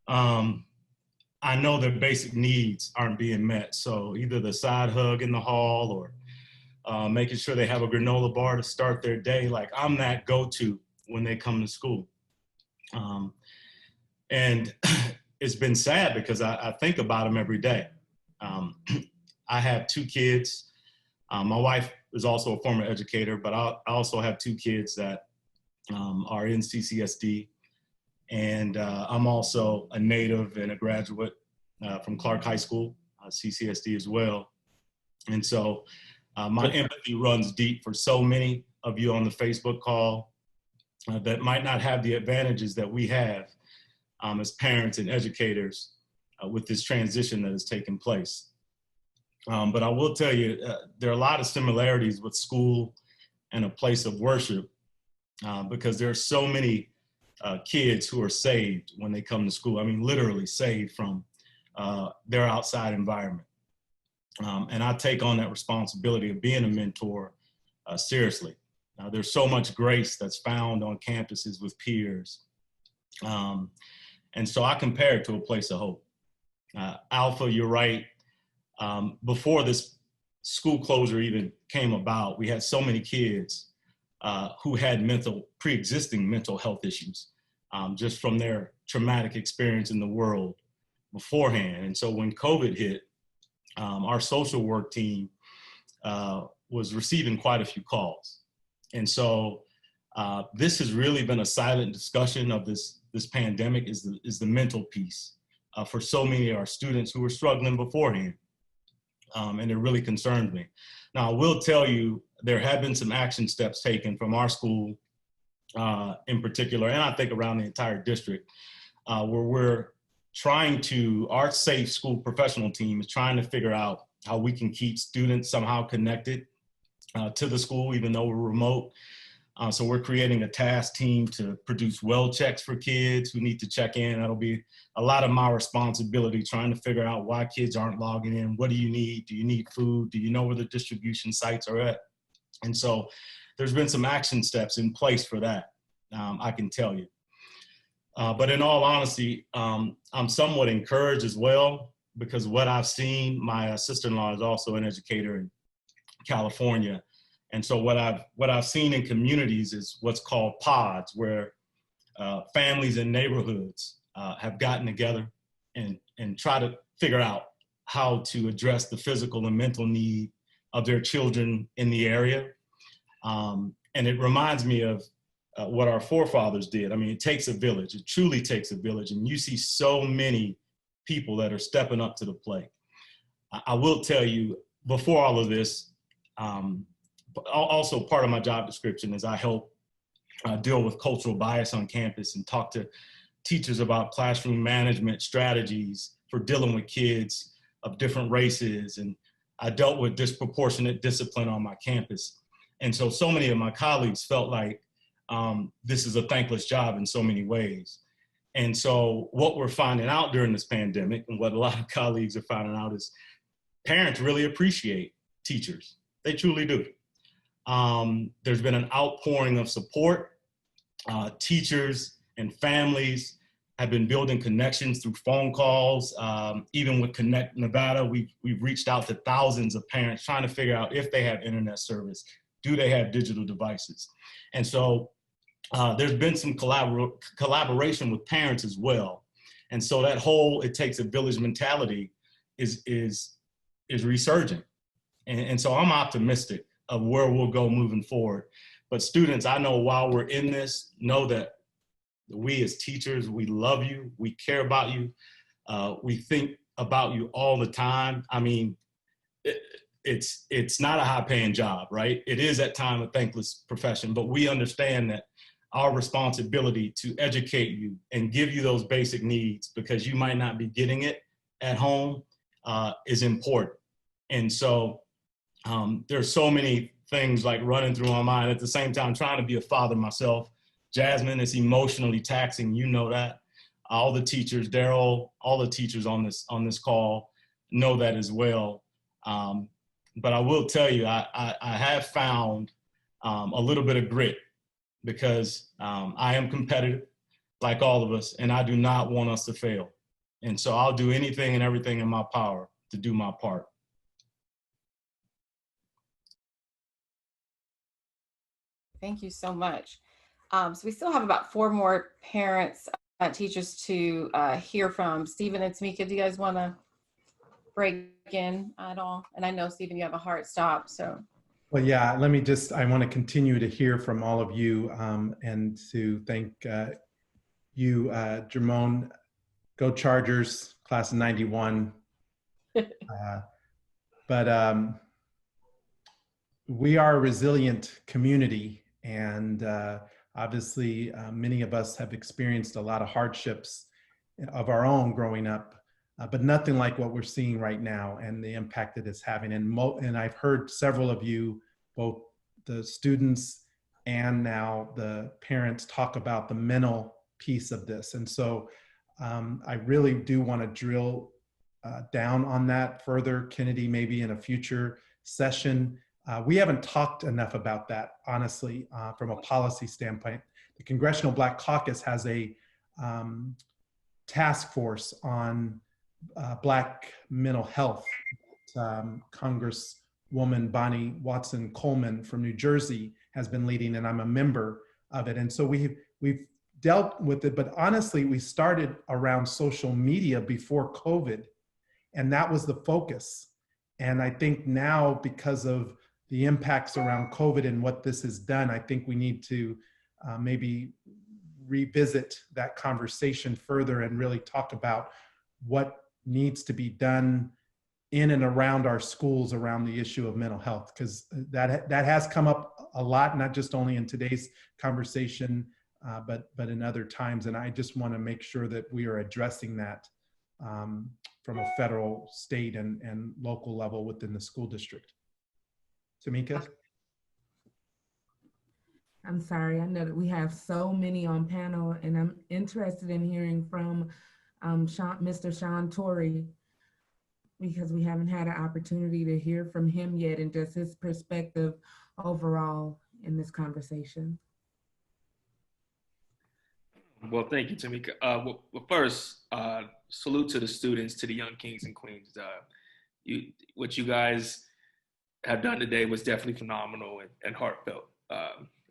I know their basic needs aren't being met. So either the side hug in the hall or making sure they have a granola bar to start their day. Like, I'm that go-to when they come to school. And it's been sad because I think about them every day. I have 2 kids. My wife is also a former educator, but I also have 2 kids that are in CCSD. And I'm also a native and a graduate from Clark High School, CCSD as well. And so my empathy runs deep for so many of you on the Facebook call that might not have the advantages that we have as parents and educators with this transition that has taken place. But I will tell you, there are a lot of similarities with school and a place of worship because there are so many kids who are saved when they come to school. I mean, literally saved from their outside environment. And I take on that responsibility of being a mentor seriously. There's so much grace that's found on campuses with peers. And so I compare it to a place of hope. Alpha, you're right. Before this school closure even came about, we had so many kids who had pre-existing mental health issues just from their traumatic experience in the world beforehand. And so when COVID hit, our social work team was receiving quite a few calls. And so this has really been a silent discussion of this pandemic is the mental piece for so many of our students who were struggling beforehand. And it really concerns me. Now, I will tell you, there have been some action steps taken from our school in particular, and I think around the entire district, where we're trying to, our safe school professional team is trying to figure out how we can keep students somehow connected to the school, even though we're remote. So we're creating a task team to produce well checks for kids who need to check in. That'll be a lot of my responsibility, trying to figure out why kids aren't logging in. What do you need? Do you need food? Do you know where the distribution sites are at? And so there's been some action steps in place for that, I can tell you. But in all honesty, I'm somewhat encouraged as well, because what I've seen, my sister-in-law is also an educator in California. And so what I've seen in communities is what's called pods, where families and neighborhoods have gotten together and try to figure out how to address the physical and mental need of their children in the area. And it reminds me of what our forefathers did. I mean, it takes a village. It truly takes a village. And you see so many people that are stepping up to the plate. I will tell you, before all of this, also part of my job description is I help deal with cultural bias on campus and talk to teachers about classroom management strategies for dealing with kids of different races, and I dealt with disproportionate discipline on my campus. And so many of my colleagues felt like this is a thankless job in so many ways. And so what we're finding out during this pandemic, and what a lot of colleagues are finding out, is parents really appreciate teachers. They truly do. There's been an outpouring of support. Teachers and families have been building connections through phone calls. Even with Connect Nevada, we've reached out to thousands of parents trying to figure out if they have internet service, do they have digital devices? And so there's been some collaboration with parents as well. And so that whole "it takes a village" mentality is resurgent. And so I'm optimistic of where we'll go moving forward. But students, I know while we're in this, know that we as teachers, we love you, we care about you, we think about you all the time. I mean, it's not a high-paying job, right? It is at times a thankless profession, but we understand that our responsibility to educate you and give you those basic needs, because you might not be getting it at home, is important. And so there's so many things like running through my mind at the same time, trying to be a father myself. Jasmine, it's emotionally taxing, you know that. All the teachers, Daryl, all the teachers on this call know that as well. But I will tell you, I have found a little bit of grit, because I am competitive, like all of us, and I do not want us to fail. And so I'll do anything and everything in my power to do my part. Thank you so much. So we still have about 4 more parents, teachers to hear from. Stephen and Tamika, do you guys want to break in at all? And I know, Stephen, you have a hard stop, so. Well, yeah, I want to continue to hear from all of you, and to thank you, Jermone. Go Chargers, class of 91. But we are a resilient community, and obviously many of us have experienced a lot of hardships of our own growing up, but nothing like what we're seeing right now and the impact that it's having. And I've heard several of you, both the students and now the parents, talk about the mental piece of this. And so I really do want to drill down on that further, Kennedy, maybe in a future session. We haven't talked enough about that, honestly, from a policy standpoint. The Congressional Black Caucus has a task force on Black mental health. Congresswoman Bonnie Watson Coleman from New Jersey has been leading, and I'm a member of it. And so we've dealt with it, but honestly, we started around social media before COVID, and that was the focus. And I think now, because of the impacts around COVID and what this has done, I think we need to maybe revisit that conversation further and really talk about what needs to be done in and around our schools around the issue of mental health, because that has come up a lot, not just only in today's conversation, but in other times. And I just want to make sure that we are addressing that from a federal, state, and local level within the school district. Tamika? I'm sorry, I know that we have so many on panel, and I'm interested in hearing from Mr. Sean Torrey, because we haven't had an opportunity to hear from him yet, and just his perspective overall in this conversation. Well, thank you, Tamika. Well, first, salute to the students, to the young kings and queens. What you guys have done today was definitely phenomenal and heartfelt.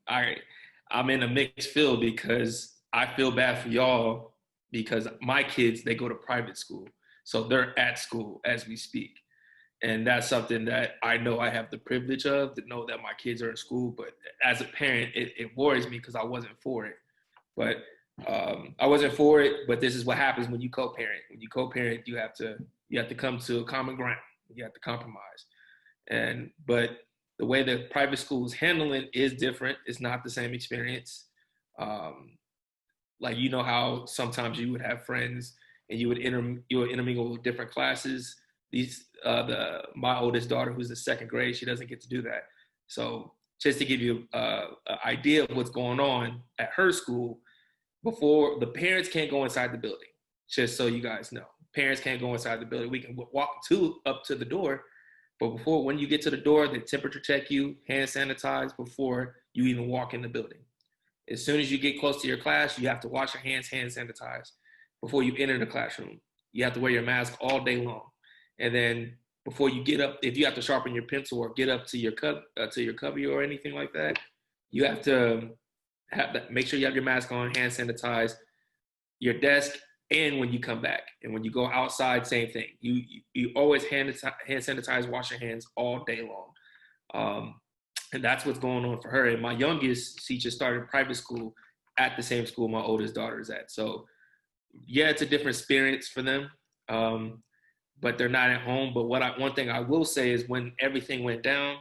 I'm in a mixed field, because I feel bad for y'all, because my kids, they go to private school. So they're at school as we speak. And that's something that I know I have the privilege of, to know that my kids are in school. But as a parent, it worries me, because I wasn't for it. But I wasn't for it, but this is what happens when you co-parent. When you co-parent, you have to come to a common ground. You have to compromise. But the way that private schools handle it is different. It's not the same experience. Like, you know how sometimes you would have friends and you would intermingle with different classes. my oldest daughter, who's in second grade, she doesn't get to do that. So just to give you an idea of what's going on at her school, before the parents can't go inside the building, just so you guys know. Parents can't go inside the building. We can walk up to the door, but when you get to the door, they temperature check you, hand sanitize before you even walk in the building. As soon as you get close to your class, you have to wash your hands, hand sanitize before you enter the classroom. You have to wear your mask all day long. And then before you get up, if you have to sharpen your pencil or get up to your cubby or anything like that, you have to make sure you have your mask on, hand sanitize your desk, and when you come back. And when you go outside, same thing. You always hand sanitize, wash your hands all day long. And that's what's going on for her. And my youngest, she just started private school at the same school my oldest daughter is at. So yeah, it's a different experience for them, but they're not at home. But one thing I will say is when everything went down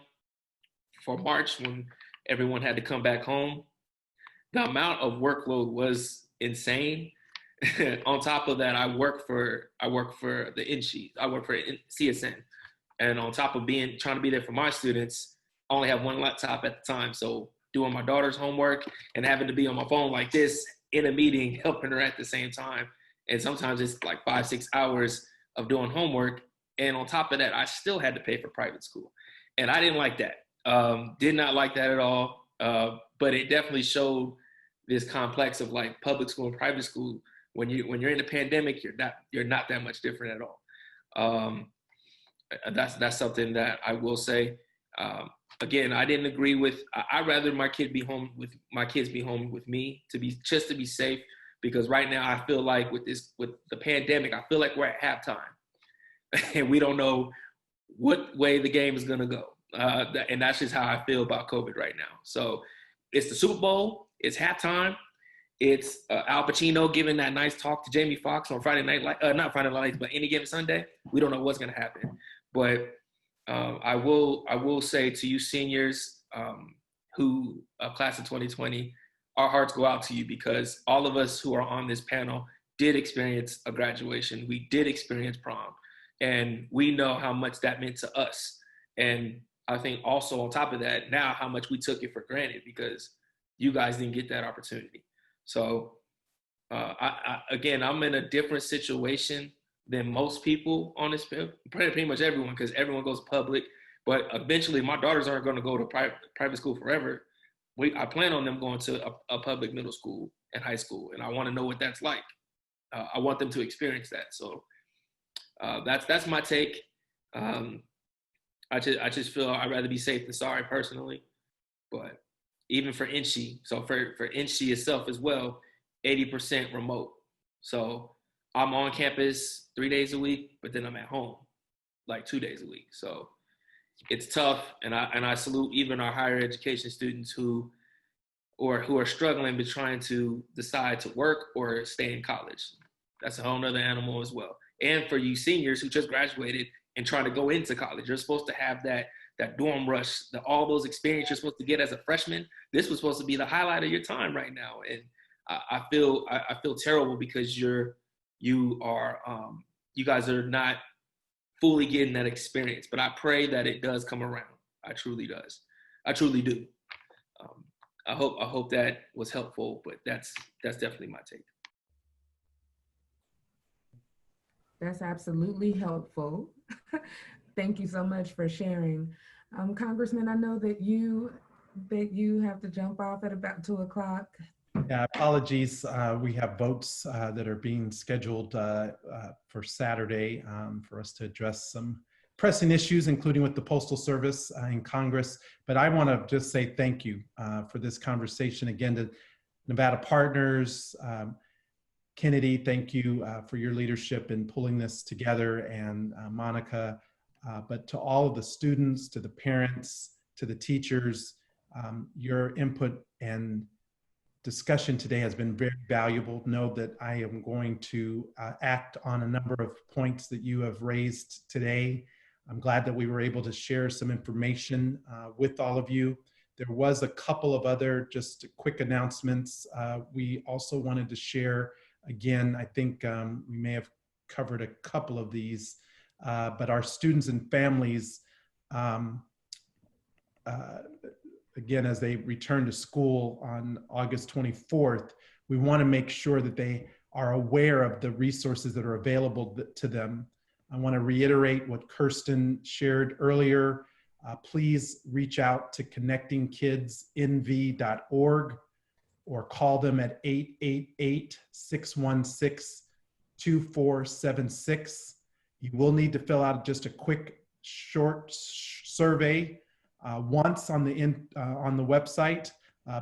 for March, when everyone had to come back home, the amount of workload was insane. On top of that, I work for the INSHE. I work for CSN. And on top of trying to be there for my students, I only have one laptop at the time. So doing my daughter's homework and having to be on my phone like this in a meeting, helping her at the same time. And sometimes it's like 5-6 hours of doing homework. And on top of that, I still had to pay for private school. And I didn't like that. Did not like that at all. But it definitely showed this complex of like public school and private school. When you're in the pandemic, you're not that much different at all. That's something that I will say. Again, I didn't agree with. I'd rather my kids be home with me to be safe, because right now I feel like with the pandemic, I feel like we're at halftime, and we don't know what way the game is gonna go. And that's just how I feel about COVID right now. So it's the Super Bowl, it's halftime. It's Al Pacino giving that nice talk to Jamie Foxx on Friday night, not Friday night, but any given Sunday. We don't know what's going to happen. But I will say to you seniors who class of 2020, our hearts go out to you, because all of us who are on this panel did experience a graduation. We did experience prom, and we know how much that meant to us. And I think also on top of that, now how much we took it for granted because you guys didn't get that opportunity. So again, I'm in a different situation than most people on this, pretty much everyone, because everyone goes public. But eventually, my daughters aren't going to go to private school forever. I plan on them going to a public middle school and high school, and I want to know what that's like. I want them to experience that. So that's my take. I just feel I'd rather be safe than sorry personally, but even for INSHE, so for INSHE itself as well, 80% remote. So I'm on campus 3 days a week, but then I'm at home like 2 days a week. So it's tough, and I salute even our higher education students who are struggling but trying to decide to work or stay in college. That's a whole nother animal as well. And for you seniors who just graduated and trying to go into college, you're supposed to have that dorm rush, all those experiences you're supposed to get as a freshman. This was supposed to be the highlight of your time right now. And I feel terrible because you guys are not fully getting that experience, but I pray that it does come around. I truly do. I hope that was helpful, but that's definitely my take. That's absolutely helpful. Thank you so much for sharing. Congressman, I know that you have to jump off at about 2 o'clock. Yeah, apologies. We have votes that are being scheduled for Saturday for us to address some pressing issues, including with the Postal Service in Congress. But I want to just say thank you for this conversation. Again, to Nevada Partners, Kennedy, thank you for your leadership in pulling this together, and Monica, but to all of the students, to the parents, to the teachers, your input and discussion today has been very valuable. Know that I am going to act on a number of points that you have raised today. I'm glad that we were able to share some information with all of you. There was a couple of other just quick announcements. We also wanted to share, again, I think we may have covered a couple of these. but our students and families, um, again, as they return to school on August 24th, we want to make sure that they are aware of the resources that are available to them. I want to reiterate what Kirsten shared earlier. Please reach out to connectingkidsinv.org or call them at 888-616-2476. You will need to fill out just a quick, short survey once on the website,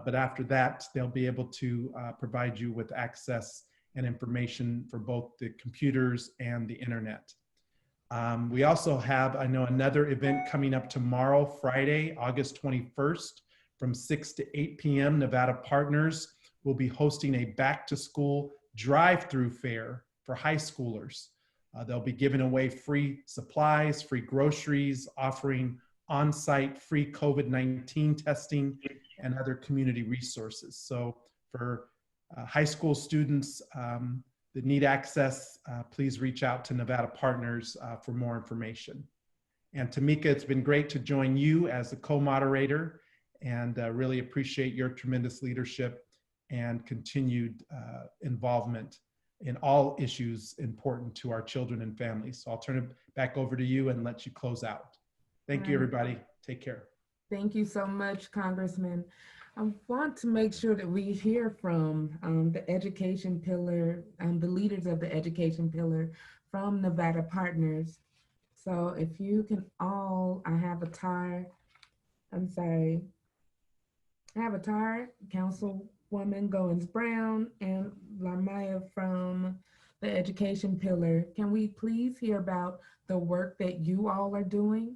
but after that, they'll be able to provide you with access and information for both the computers and the internet. We also have, I know, another event coming up tomorrow, Friday, August 21st, from 6 to 8 p.m. Nevada Partners will be hosting a back-to-school drive-through fair for high schoolers. They'll be giving away free supplies, free groceries, offering on-site free COVID-19 testing and other community resources. So for high school students that need access, please reach out to Nevada Partners for more information. And Tamika, it's been great to join you as the co-moderator, and really appreciate your tremendous leadership and continued involvement in all issues important to our children and families. So I'll turn it back over to you and let you close out. Thank you, everybody. Take care. Thank you so much, Congressman. I want to make sure that we hear from the education pillar, the leaders of the education pillar from Nevada Partners. So if you can all, I have a tie, Councilwoman Goins-Brown and Lamaya from the education pillar. Can we please hear about the work that you all are doing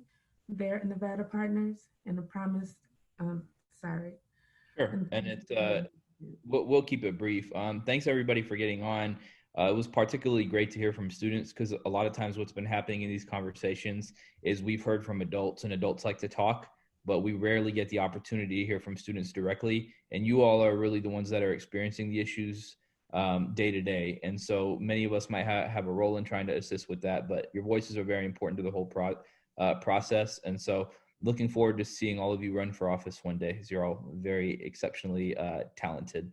there at Nevada Partners and the promise, Sure, and it's we'll keep it brief. Thanks everybody for getting on. It was particularly great to hear from students, because a lot of times what's been happening in these conversations is we've heard from adults, and adults like to talk, but we rarely get the opportunity to hear from students directly. And you all are really the ones that are experiencing the issues day to day. And so many of us might have a role in trying to assist with that, but your voices are very important to the whole process. And so looking forward to seeing all of you run for office one day, because you're all very exceptionally talented.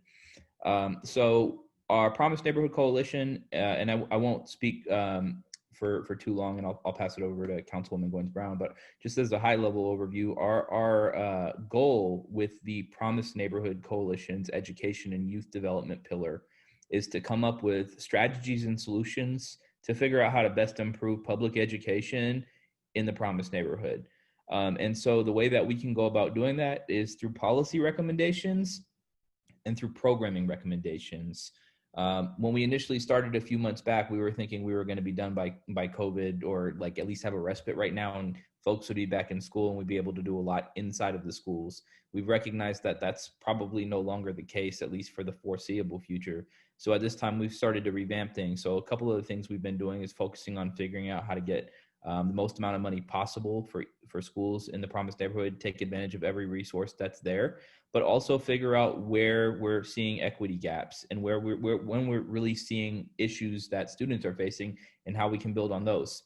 So our Promise Neighborhood Coalition, and I won't speak for too long, and I'll pass it over to Councilwoman Goins-Brown, but just as a high level overview, our goal with the Promise Neighborhood Coalition's education and youth development pillar is to come up with strategies and solutions to figure out how to best improve public education in the Promise Neighborhood. And so the way that we can go about doing that is through policy recommendations and through programming recommendations. When we initially started a few months back, we were thinking we were going to be done by COVID, or like at least have a respite right now, and folks would be back in school and we'd be able to do a lot inside of the schools. We've recognized that that's probably no longer the case, at least for the foreseeable future. So at this time, we've started to revamp things. So a couple of the things we've been doing is focusing on figuring out how to get the most amount of money possible for schools in the Promise Neighborhood, take advantage of every resource that's there, but also figure out where we're seeing equity gaps and when we're really seeing issues that students are facing and how we can build on those.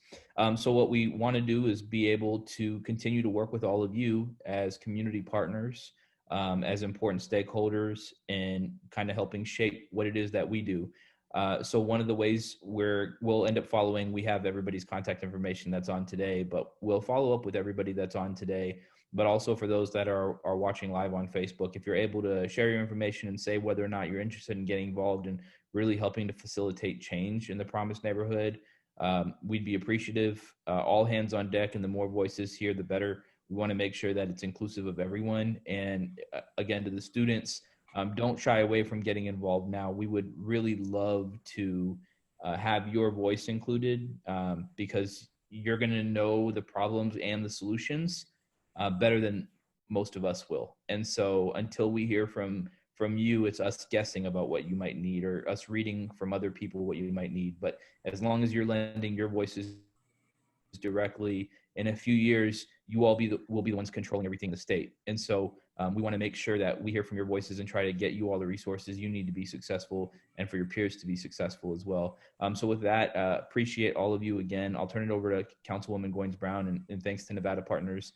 So what we want to do is be able to continue to work with all of you as community partners, as important stakeholders, and kind of helping shape what it is that we do. So one of the ways we'll end up following, we have everybody's contact information that's on today, but we'll follow up with everybody that's on today. But also for those that are watching live on Facebook, if you're able to share your information and say whether or not you're interested in getting involved in really helping to facilitate change in the Promise Neighborhood, we'd be appreciative. All hands on deck, and the more voices here, the better. We want to make sure that it's inclusive of everyone. And again, to the students, don't shy away from getting involved now. We would really love to have your voice included, because you're going to know the problems and the solutions better than most of us will. And so until we hear from you, it's us guessing about what you might need, or us reading from other people what you might need. But as long as you're lending your voices directly, in a few years, you all will be the ones controlling everything in the state. And so We want to make sure that we hear from your voices and try to get you all the resources you need to be successful and for your peers to be successful as well. So with that, appreciate all of you again. I'll turn it over to Councilwoman Goins-Brown, and thanks to Nevada Partners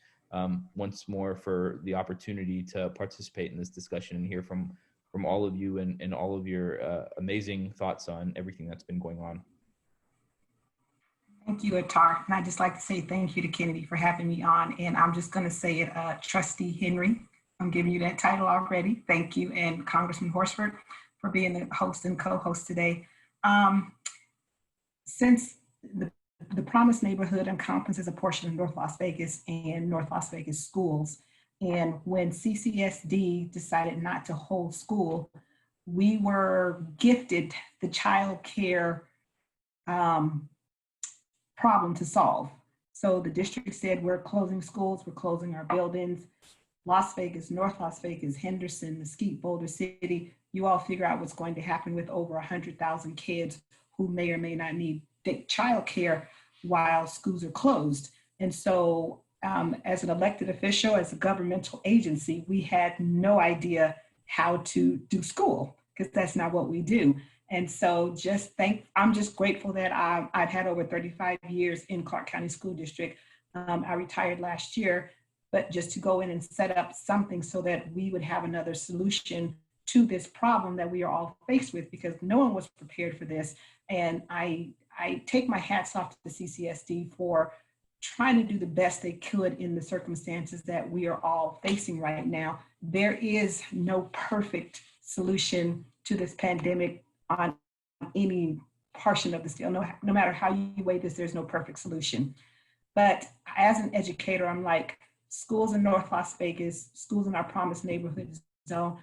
once more for the opportunity to participate in this discussion and hear from all of you and all of your amazing thoughts on everything that's been going on. Thank you, Attar. And I'd just like to say thank you to Kennedy for having me on. And I'm just going to say it, Trustee Henry, I'm giving you that title already. Thank you. And Congressman Horsford for being the host and co-host today. Since the Promised Neighborhood encompasses a portion of North Las Vegas and North Las Vegas schools, and when CCSD decided not to hold school, we were gifted the child care problem to solve. So the district said, we're closing schools, we're closing our buildings. Las Vegas, North Las Vegas, Henderson, Mesquite, Boulder City, you all figure out what's going to happen with over 100,000 kids who may or may not need child care while schools are closed. And so as an elected official, as a governmental agency, we had no idea how to do school because that's not what we do. And so I'm just grateful that I've had over 35 years in Clark County School District. I retired last year, but just to go in and set up something so that we would have another solution to this problem that we are all faced with, because no one was prepared for this. And I take my hats off to the CCSD for trying to do the best they could in the circumstances that we are all facing right now. There is no perfect solution to this pandemic on any portion of the scale. No matter how you weigh this, there's no perfect solution. But as an educator, I'm like, schools in North Las Vegas, schools in our Promised Neighborhood zone,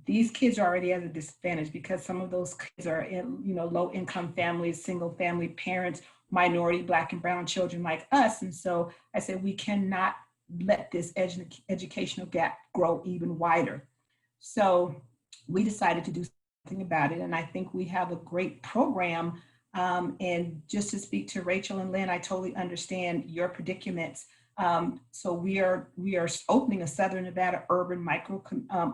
these kids are already at a disadvantage because some of those kids are in, low income families, single family parents, minority, Black and brown children like us. And so I said, we cannot let this educational gap grow even wider. So we decided to do something about it. And I think we have a great program. And just to speak to Rachel and Lynn, I totally understand your predicaments. So we are opening a Southern Nevada Urban Micro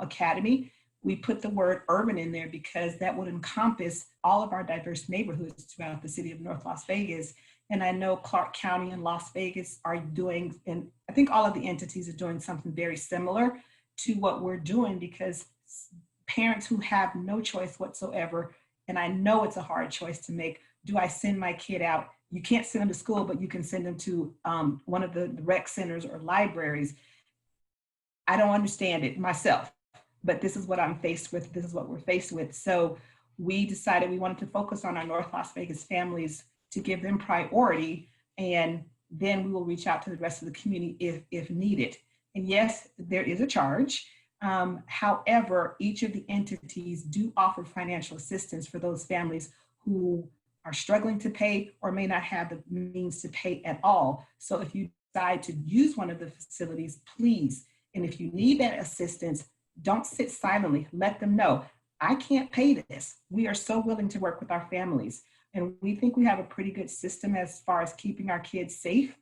Academy. We put the word urban in there because that would encompass all of our diverse neighborhoods throughout the city of North Las Vegas. And I know Clark County and Las Vegas are doing, and I think all of the entities are doing something very similar to what we're doing, because parents who have no choice whatsoever, and I know it's a hard choice to make, do I send my kid out? You can't send them to school, but you can send them to one of the rec centers or libraries. I don't understand it myself, but this is what I'm faced with. This is what we're faced with. So we decided we wanted to focus on our North Las Vegas families to give them priority, and then we will reach out to the rest of the community if needed. And yes, there is a charge. However, each of the entities do offer financial assistance for those families who are struggling to pay or may not have the means to pay at all. So if you decide to use one of the facilities, please, and if you need that assistance, don't sit silently. Let them know, I can't pay this. We are so willing to work with our families. And we think we have a pretty good system as far as keeping our kids safe.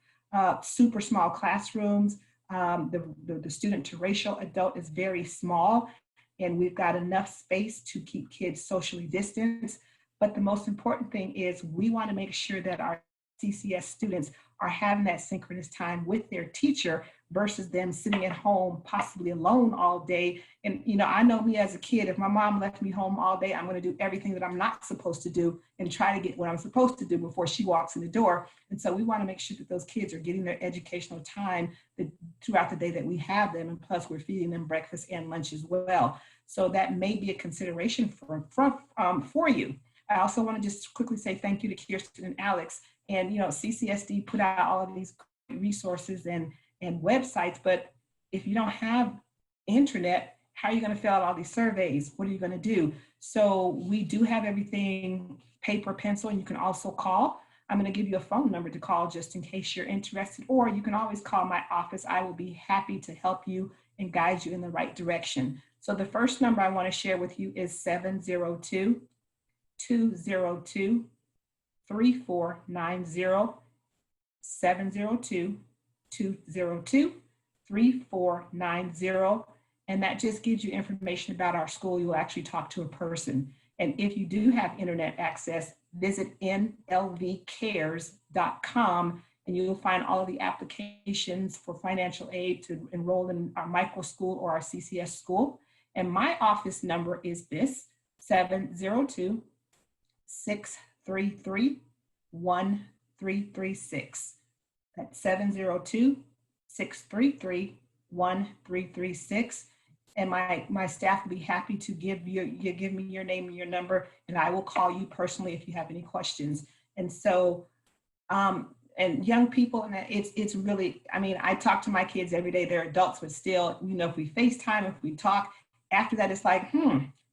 Super small classrooms. The student to racial adult is very small, and we've got enough space to keep kids socially distanced. But the most important thing is we want to make sure that our CCS students are having that synchronous time with their teacher versus them sitting at home, possibly alone all day. And, I know me as a kid, if my mom left me home all day, I'm going to do everything that I'm not supposed to do and try to get what I'm supposed to do before she walks in the door. And so we want to make sure that those kids are getting their educational time throughout the day that we have them. And plus we're feeding them breakfast and lunch as well. So that may be a consideration for you. I also want to just quickly say thank you to Kirsten and Alex. And, CCSD put out all of these resources and websites, but if you don't have internet, how are you going to fill out all these surveys? What are you going to do? So we do have everything paper, pencil, and you can also call. I'm going to give you a phone number to call just in case you're interested, or you can always call my office. I will be happy to help you and guide you in the right direction. So the first number I want to share with you is 702-202-3490, 702-202-3490. And that just gives you information about our school. You'll actually talk to a person. And if you do have internet access, visit nlvcares.com and you'll find all of the applications for financial aid to enroll in our micro school or our CCS school. And my office number is this, 702-633-1336. That's 702-633-1336. And my staff will be happy to give me your name and your number, and I will call you personally if you have any questions. And so, and young people, and it's really, I mean, I talk to my kids every day. They're adults, but still, you know, if we FaceTime, if we talk, after that, it's like,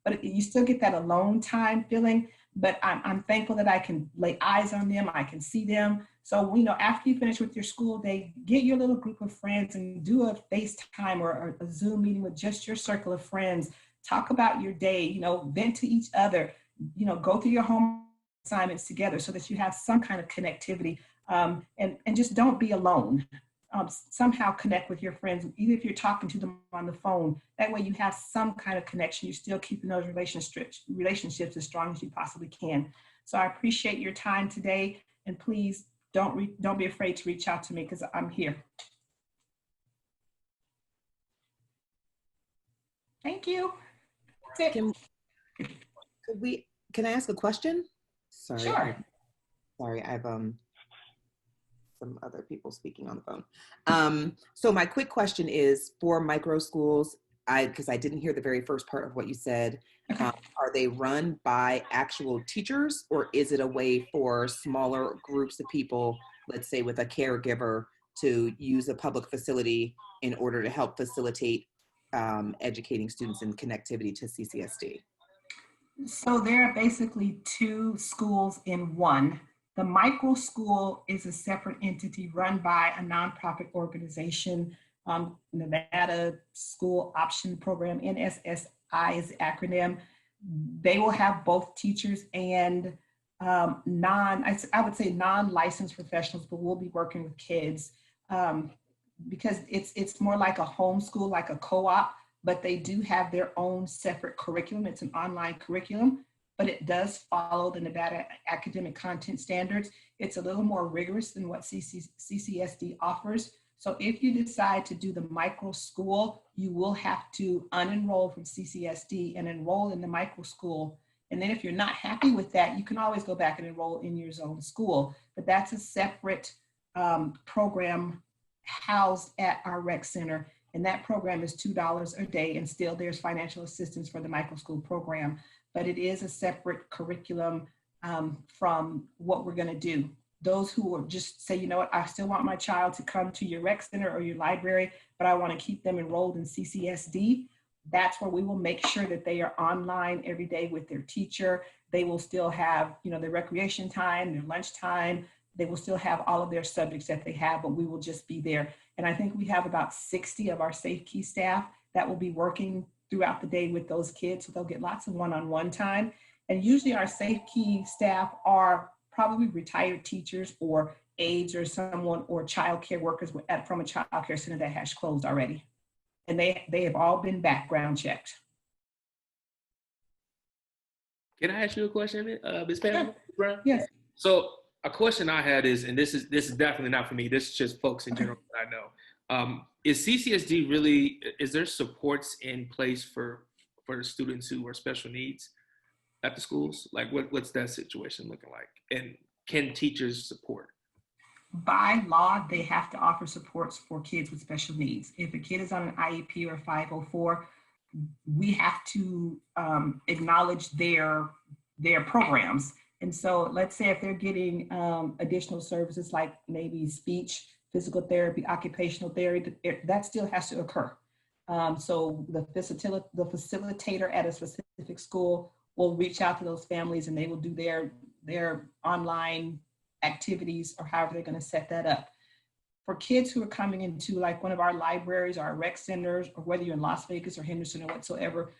but you still get that alone time feeling. But I'm thankful that I can lay eyes on them. I can see them. So, you know, after you finish with your school day, get your little group of friends and do a FaceTime or a Zoom meeting with just your circle of friends. Talk about your day, you know, vent to each other, you know, go through your home assignments together so that you have some kind of connectivity, and just don't be alone. Somehow connect with your friends, even if you're talking to them on the phone. That way you have some kind of connection. You're still keeping those relationships as strong as you possibly can. So I appreciate your time today, and please don't be afraid to reach out to me because I'm here. Thank you. That's it. Can I ask a question? Sorry. Sure. Sorry, I've some other people speaking on the phone. So my quick question is for micro schools, because I didn't hear the very first part of what you said. Okay. Are they run by actual teachers, or is it a way for smaller groups of people, let's say with a caregiver, to use a public facility in order to help facilitate educating students in connectivity to CCSD? So there are basically two schools in one. The micro school is a separate entity run by a nonprofit organization, Nevada School Option Program, NSSI is the acronym. They will have both teachers and I would say non-licensed professionals, but we'll be working with kids because it's more like a homeschool, like a co-op, but they do have their own separate curriculum. It's an online curriculum, but it does follow the Nevada academic content standards. It's a little more rigorous than what CCSD offers. So if you decide to do the micro school, you will have to unenroll from CCSD and enroll in the micro school. And then if you're not happy with that, you can always go back and enroll in your own school. But that's a separate program housed at our rec center. And that program is $2 a day, and still there's financial assistance for the micro school program. But it is a separate curriculum from what we're gonna do. Those who will just say, you know what, I still want my child to come to your rec center or your library, but I wanna keep them enrolled in CCSD, that's where we will make sure that they are online every day with their teacher. They will still have, you know, their recreation time, their lunch time. They will still have all of their subjects that they have, but we will just be there. And I think we have about 60 of our Safe Key staff that will be working throughout the day with those kids. So they'll get lots of one-on-one time. And usually our Safe Key staff are probably retired teachers or aides or someone or childcare workers from a childcare center that has closed already. And they have all been background checked. Can I ask you a question, Ms. Pam? Sure. Yes. So a question I had is, and this is definitely not for me, this is just folks in general that I know. Is CCSD really, is there supports in place for the students who are special needs at the schools? Like what's that situation looking like? And can teachers support? By law, they have to offer supports for kids with special needs. If a kid is on an IEP or 504, we have to acknowledge their programs. And so let's say if they're getting additional services like maybe speech, physical therapy, occupational therapy, that still has to occur. So the facilitator at a specific school will reach out to those families and they will do their online activities or however they're going to set that up. For kids who are coming into like one of our libraries, our rec centers, or whether you're in Las Vegas or Henderson or whatsoever,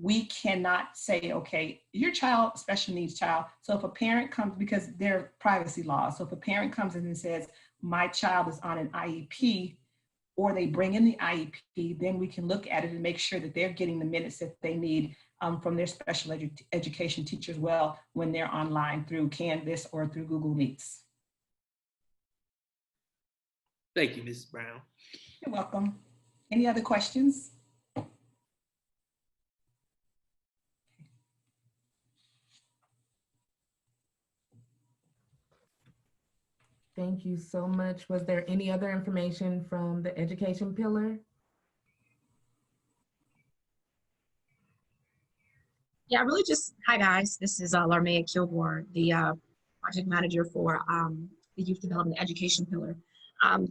we cannot say, okay, your child, special needs child. So if a parent comes, because there are privacy laws, so if a parent comes in and says, my child is on an IEP, or they bring in the IEP, then we can look at it and make sure that they're getting the minutes that they need from their special education teachers well when they're online through Canvas or through Google Meets. Thank you, Mrs. Brown. You're welcome. Any other questions? Thank you so much. Was there any other information from the education pillar? Yeah, really just, hi guys, this is Larmea Kilgore, the project manager for the Youth Development Education Pillar.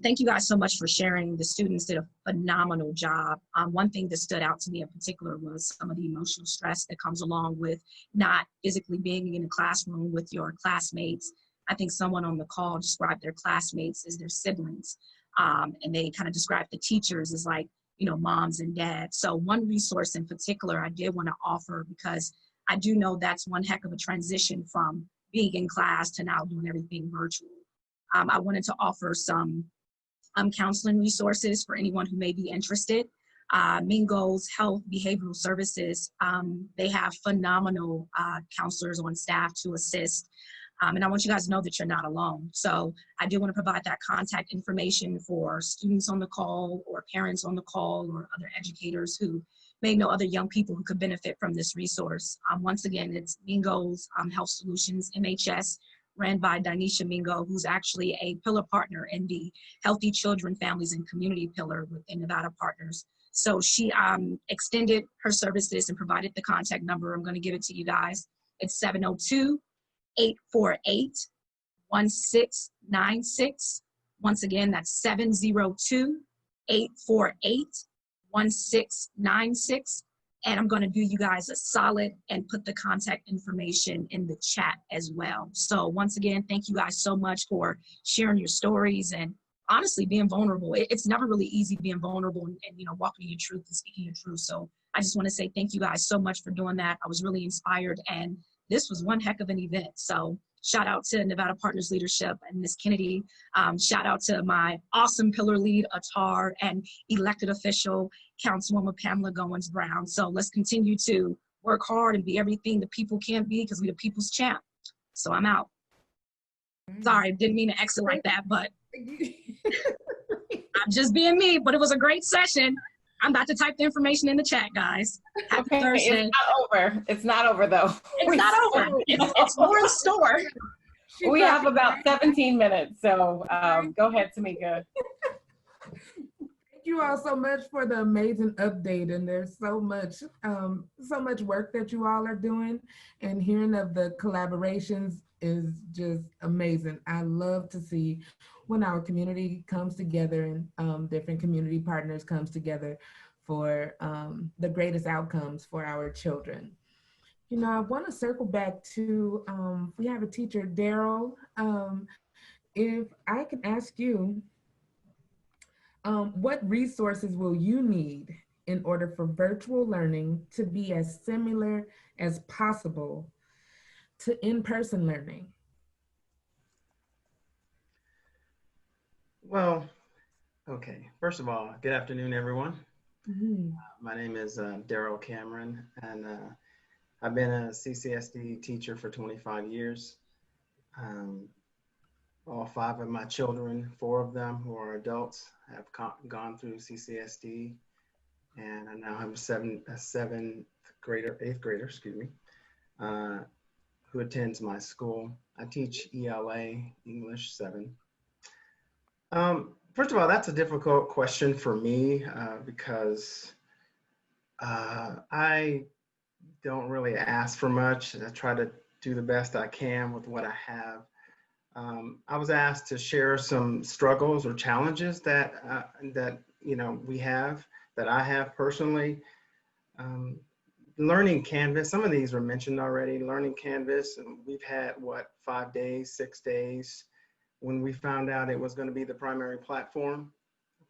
Thank you guys so much for sharing. The students did a phenomenal job. One thing that stood out to me in particular was some of the emotional stress that comes along with not physically being in a classroom with your classmates. I think someone on the call described their classmates as their siblings, and they kind of described the teachers as like, you know, moms and dads. So one resource in particular I did want to offer, because I do know that's one heck of a transition from being in class to now doing everything virtual. I wanted to offer some counseling resources for anyone who may be interested. Mingo's Health Behavioral Services, they have phenomenal counselors on staff to assist. And I want you guys to know that you're not alone. So I do want to provide that contact information for students on the call or parents on the call or other educators who may know other young people who could benefit from this resource. Once again, it's Mingo's Health Solutions, MHS, ran by Danisha Mingo, who's actually a pillar partner in the Healthy Children, Families, and Community pillar within Nevada Partners. So she extended her services and provided the contact number. I'm going to give it to you guys. It's 702-848-1696. Once again, that's 702-848-1696. And I'm going to do you guys a solid and put the contact information in the chat as well. So once again, thank you guys so much for sharing your stories and honestly being vulnerable. It's never really easy being vulnerable and you know, walking your truth and speaking your truth. So I just want to say thank you guys so much for doing that. I was really inspired, and this was one heck of an event. So shout out to Nevada Partners Leadership and Ms. Kennedy. Shout out to my awesome pillar lead, Atar, and elected official, Councilwoman Pamela Goins-Brown. So let's continue to work hard and be everything the people can be, because we're the people's champ. So I'm out. Sorry, didn't mean to exit like that, but I'm just being me, but it was a great session. I'm about to type the information in the chat, guys. Happy Thursday. It's not over. It's not over, though. It's not over. It's more in store. We have about 17 minutes, so go ahead, Tamika. Thank you all so much for the amazing update, and there's so much work that you all are doing, and hearing of the collaborations is just amazing. I love to see when our community comes together and different community partners comes together for the greatest outcomes for our children. You know, I want to circle back to, we have a teacher, Daryl. If I can ask you, what resources will you need in order for virtual learning to be as similar as possible to in-person learning? Well, okay. First of all, good afternoon, everyone. Mm-hmm. My name is Daryl Cameron, and I've been a CCSD teacher for 25 years. All 5 of my children, 4 of them who are adults, have gone through CCSD, and I now have a 8th grader, excuse me, who attends my school. I teach ELA, English 7. First of all, that's a difficult question for me because I don't really ask for much. I try to do the best I can with what I have. I was asked to share some struggles or challenges that you know we have, that I have personally. Learning Canvas, some of these were mentioned already. Learning Canvas, and we've had what, 5 days, 6 days, when we found out it was going to be the primary platform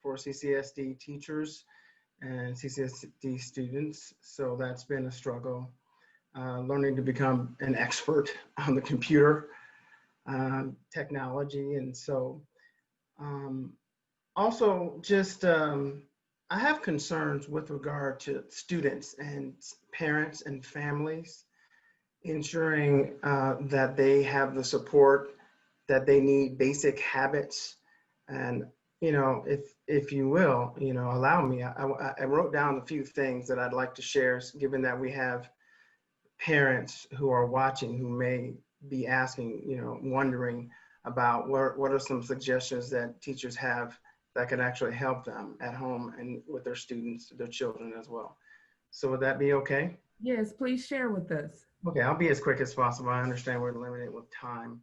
for CCSD teachers and CCSD students. So that's been a struggle. Learning to become an expert on the computer technology. And so Also, just I have concerns with regard to students and parents and families, ensuring that they have the support that they need, basic habits. And, if you will, allow me, I wrote down a few things that I'd like to share, given that we have parents who are watching who may be asking, wondering about what are some suggestions that teachers have that can actually help them at home and with their students, their children as well. So would that be okay? Yes, please share with us. Okay, I'll be as quick as possible. I understand we're limited with time.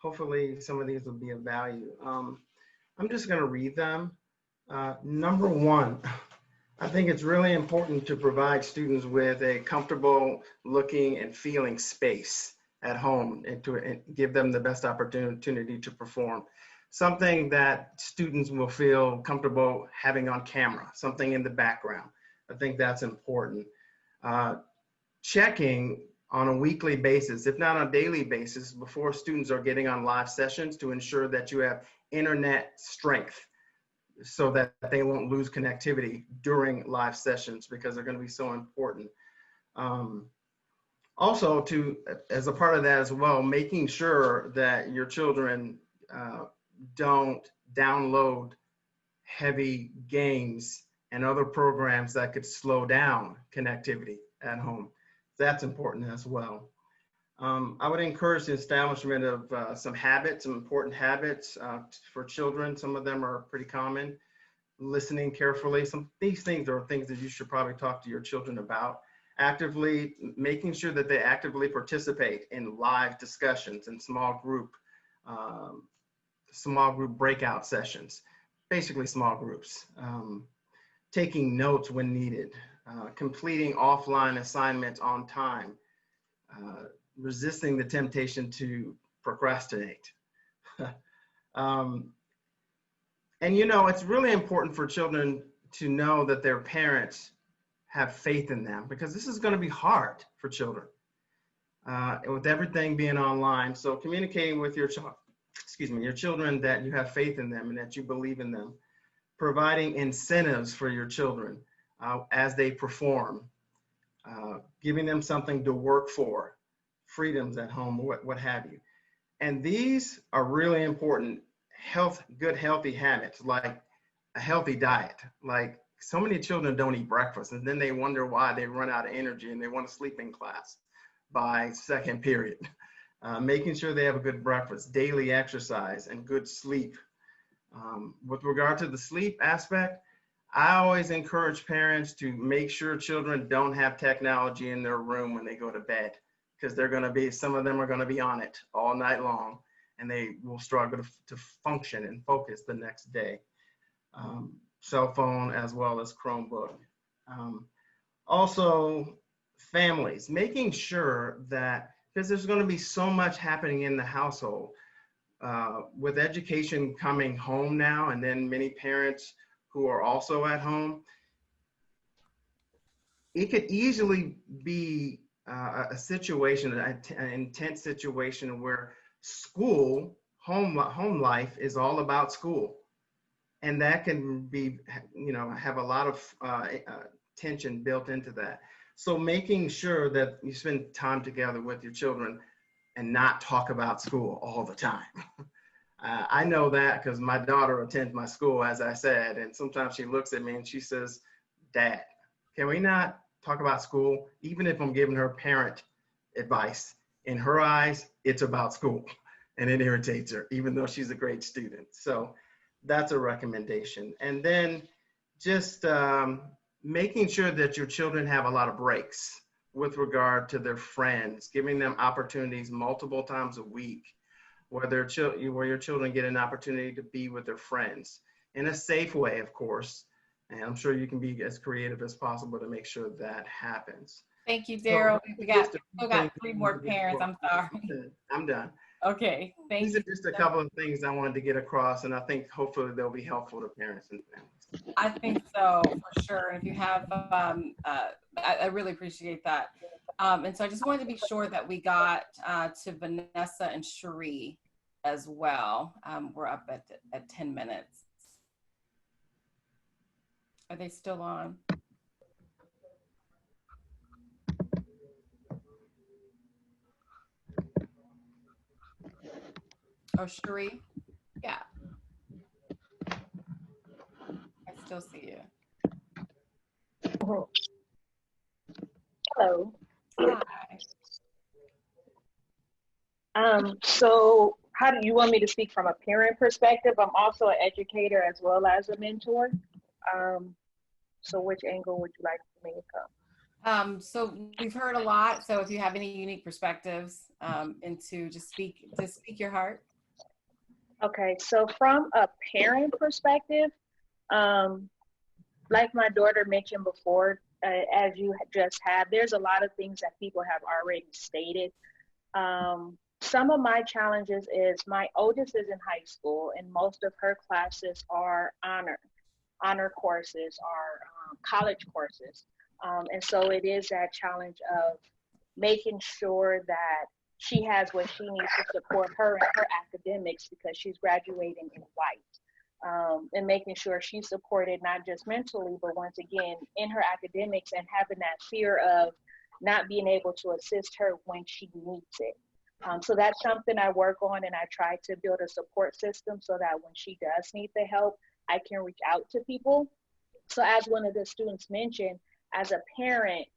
Hopefully some of these will be of value. I'm just gonna read them. Number one, I think it's really important to provide students with a comfortable looking and feeling space at home and to give them the best opportunity to perform. Something that students will feel comfortable having on camera, something in the background. I think that's important. Checking on a weekly basis, if not on a daily basis, before students are getting on live sessions to ensure that you have internet strength so that they won't lose connectivity during live sessions because they're going to be so important. Also, as a part of that as well, making sure that your children don't download heavy games and other programs that could slow down connectivity at home. That's important as well. I would encourage the establishment of some habits, some important habits for children. Some of them are pretty common. Listening carefully. These things are things that you should probably talk to your children about. Actively, making sure that they actively participate in live discussions and small group breakout sessions, basically small groups. Taking notes when needed, completing offline assignments on time, resisting the temptation to procrastinate. And it's really important for children to know that their parents have faith in them, because this is going to be hard for children with everything being online. So communicating with your children that you have faith in them and that you believe in them, providing incentives for your children as they perform, giving them something to work for, freedoms at home, what have you. And these are really important good healthy habits, like a healthy diet. Like, so many children don't eat breakfast, and then they wonder why they run out of energy and they want to sleep in class by second period. Making sure they have a good breakfast, daily exercise, and good sleep. With regard to the sleep aspect, I always encourage parents to make sure children don't have technology in their room when they go to bed, because some of them are going to be on it all night long, and they will struggle to function and focus the next day. Cell phone as well as Chromebook. Also, families, making sure that, because there's going to be so much happening in the household, with education coming home now, and then many parents who are also at home, it could easily be a situation, an intense situation where home life is all about school. And that can be, have a lot of tension built into that. So making sure that you spend time together with your children and not talk about school all the time. I know that because my daughter attends my school, as I said, and sometimes she looks at me and she says, "Dad, can we not talk about school?" Even if I'm giving her parent advice, in her eyes, it's about school, and it irritates her, even though she's a great student. So that's a recommendation. And then just making sure that your children have a lot of breaks with regard to their friends, giving them opportunities multiple times a week where your children get an opportunity to be with their friends in a safe way, of course. And I'm sure you can be as creative as possible to make sure that happens. Thank you, Daryl. We got 3 more parents. I'm sorry. I'm done. Okay, thank you. These are just a couple of things I wanted to get across, and I think hopefully they'll be helpful to parents and families. I think so, for sure. If you have, I really appreciate that. And so I just wanted to be sure that we got to Vanessa and Cherie as well. We're up at 10 minutes. Are they still on? Oh, Cherie? Yeah. I still see you. Hello. Hi. So how do you want me to speak from a parent perspective? I'm also an educator as well as a mentor. So which angle would you like me to come? So we've heard a lot. So if you have any unique perspectives into just speak your heart. Okay, so from a parent perspective, like my daughter mentioned before, as you just have, there's a lot of things that people have already stated. Some of my challenges is my oldest is in high school and most of her classes are honor courses or college courses. And so it is that challenge of making sure that she has what she needs to support her in her academics because she's graduating in white. And making sure she's supported not just mentally, but once again in her academics and having that fear of not being able to assist her when she needs it. So that's something I work on, and I try to build a support system so that when she does need the help, I can reach out to people. So as one of the students mentioned, as a parent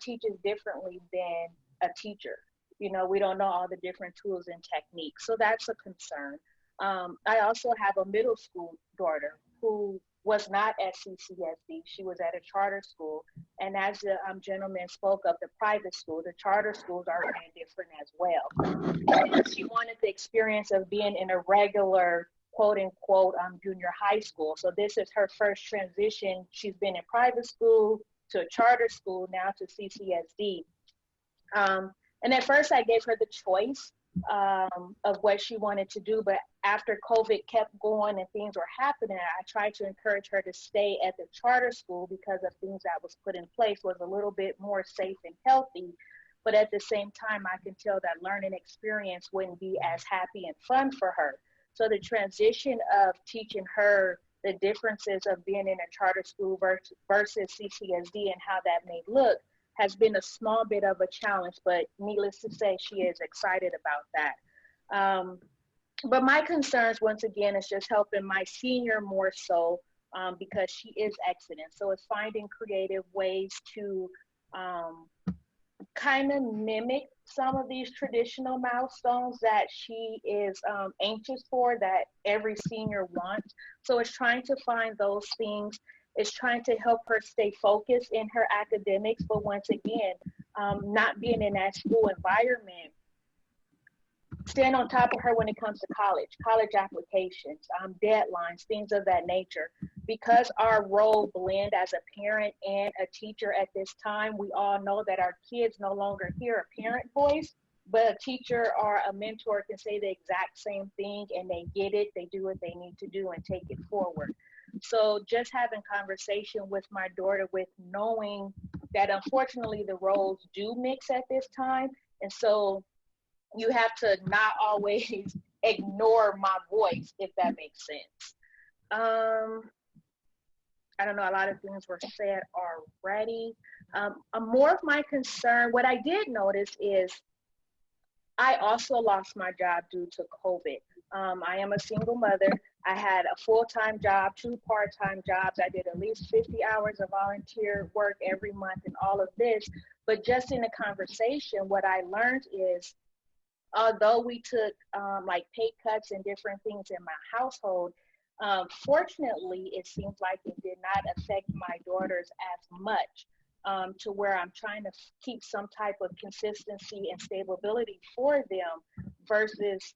teaches differently than a teacher. You know, we don't know all the different tools and techniques. So that's a concern. I also have a middle school daughter who was not at CCSD. She was at a charter school. And as the gentleman spoke of the private school, the charter schools are ran different as well. And she wanted the experience of being in a regular, quote unquote, junior high school. So this is her first transition. She's been in private school to a charter school, now to CCSD. And at first I gave her the choice of what she wanted to do, but after COVID kept going and things were happening, I tried to encourage her to stay at the charter school because of things that was put in place was a little bit more safe and healthy. But at the same time, I can tell that learning experience wouldn't be as happy and fun for her. So the transition of teaching her the differences of being in a charter school versus CCSD and how that may look has been a small bit of a challenge, but needless to say, she is excited about that. But my concerns, once again, is just helping my senior more so because she is exiting. So it's finding creative ways to kind of mimic some of these traditional milestones that she is anxious for, that every senior wants. So it's trying to find those things. It's trying to help her stay focused in her academics, but once again, not being in that school environment, staying on top of her when it comes to college applications, deadlines, things of that nature. Because our role blend as a parent and a teacher at this time, we all know that our kids no longer hear a parent voice, but a teacher or a mentor can say the exact same thing and they get it, they do what they need to do and take it forward. So just having conversation with my daughter, with knowing that unfortunately the roles do mix at this time. And so you have to not always ignore my voice, if that makes sense. I don't know, a lot of things were said already. More of my concern, what I did notice is I also lost my job due to COVID. I am a single mother. I had a full-time job, 2 part-time jobs. I did at least 50 hours of volunteer work every month and all of this. But just in the conversation, what I learned is, although we took like pay cuts and different things in my household, fortunately, it seems like it did not affect my daughters as much to where I'm trying to keep some type of consistency and stability for them versus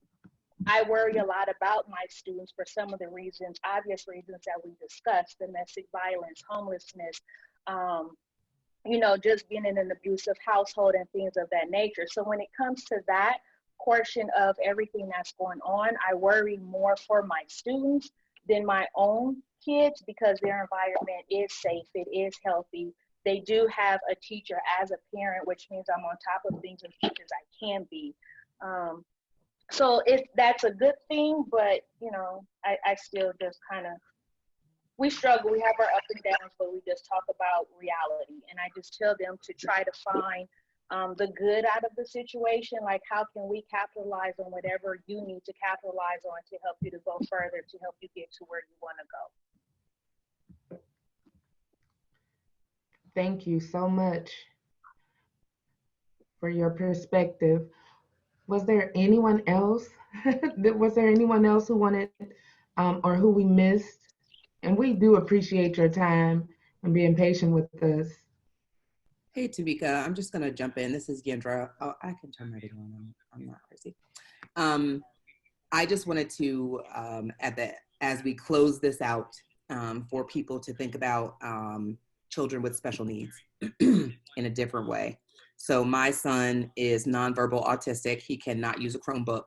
I worry a lot about my students for some of the reasons, obvious reasons that we discussed, domestic violence, homelessness, you know, just being in an abusive household and things of that nature. So when it comes to that portion of everything that's going on, I worry more for my students than my own kids because their environment is safe, it is healthy. They do have a teacher as a parent, which means I'm on top of things as much as I can be. So that's a good thing, but you know, I still just kind of we struggle, we have our ups and downs, but we just talk about reality. And I just tell them to try to find the good out of the situation. Like, how can we capitalize on whatever you need to capitalize on to help you to go further, to help you get to where you want to go. Thank you so much for your perspective. Was there anyone else? Was there anyone else who wanted or who we missed? And we do appreciate your time and being patient with us. Hey, Tamika, I'm just gonna jump in. This is Yandra. Oh, I can turn my video on. I'm not crazy. I just wanted to, as we close this out, for people to think about children with special needs in a different way. So my son is nonverbal autistic. He cannot use a Chromebook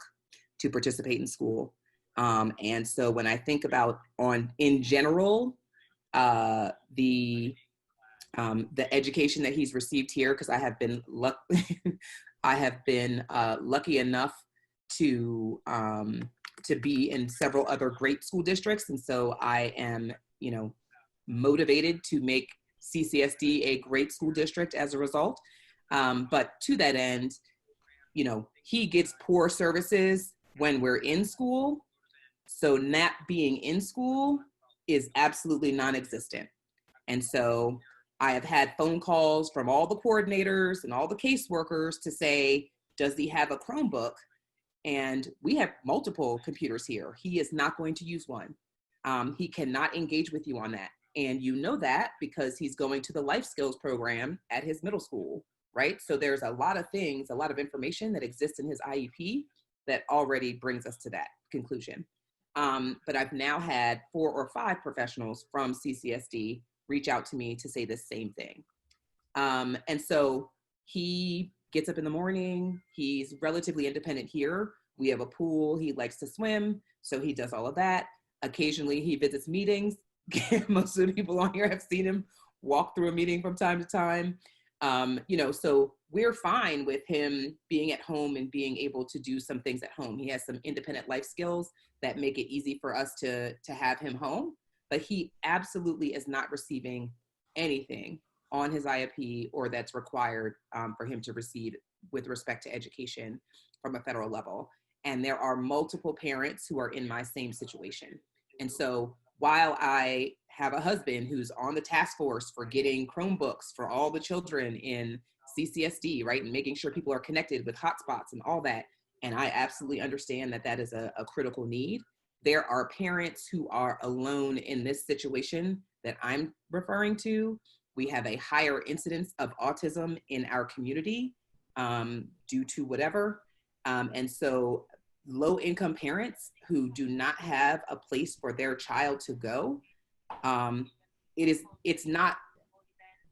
to participate in school. And so when I think about in general, the education that he's received here, because I have been lucky enough to be in several other great school districts, and so I am, motivated to make CCSD a great school district as a result. But to that end, he gets poor services when we're in school, so not being in school is absolutely non-existent. And so I have had phone calls from all the coordinators and all the caseworkers to say, does he have a Chromebook? And we have multiple computers here. He is not going to use one. He cannot engage with you on that. And you know that because he's going to the life skills program at his middle school, right? So there's a lot of things, a lot of information that exists in his IEP that already brings us to that conclusion. But I've now had 4 or 5 professionals from CCSD reach out to me to say the same thing. And so he gets up in the morning, he's relatively independent here. We have a pool, he likes to swim, so he does all of that. Occasionally he visits meetings. Most of the people on here have seen him walk through a meeting from time to time. So we're fine with him being at home and being able to do some things at home. He has some independent life skills that make it easy for us to have him home, but he absolutely is not receiving anything on his IEP or that's required for him to receive with respect to education from a federal level. And there are multiple parents who are in my same situation. And so while I have a husband who's on the task force for getting Chromebooks for all the children in CCSD, right, and making sure people are connected with hotspots and all that, and I absolutely understand that that is a critical need, there are parents who are alone in this situation that I'm referring to. We have a higher incidence of autism in our community due to whatever. And so low-income parents who do not have a place for their child to go, it's not,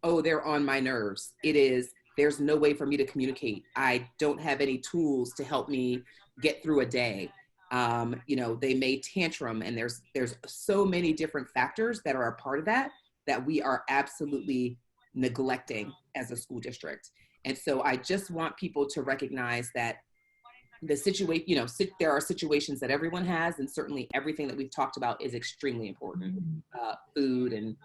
oh, they're on my nerves. It is, there's no way for me to communicate. I don't have any tools to help me get through a day. They may tantrum, and there's so many different factors that are a part of that we are absolutely neglecting as a school district. And so I just want people to recognize that the situation, there are situations that everyone has, and certainly everything that we've talked about is extremely important. Food and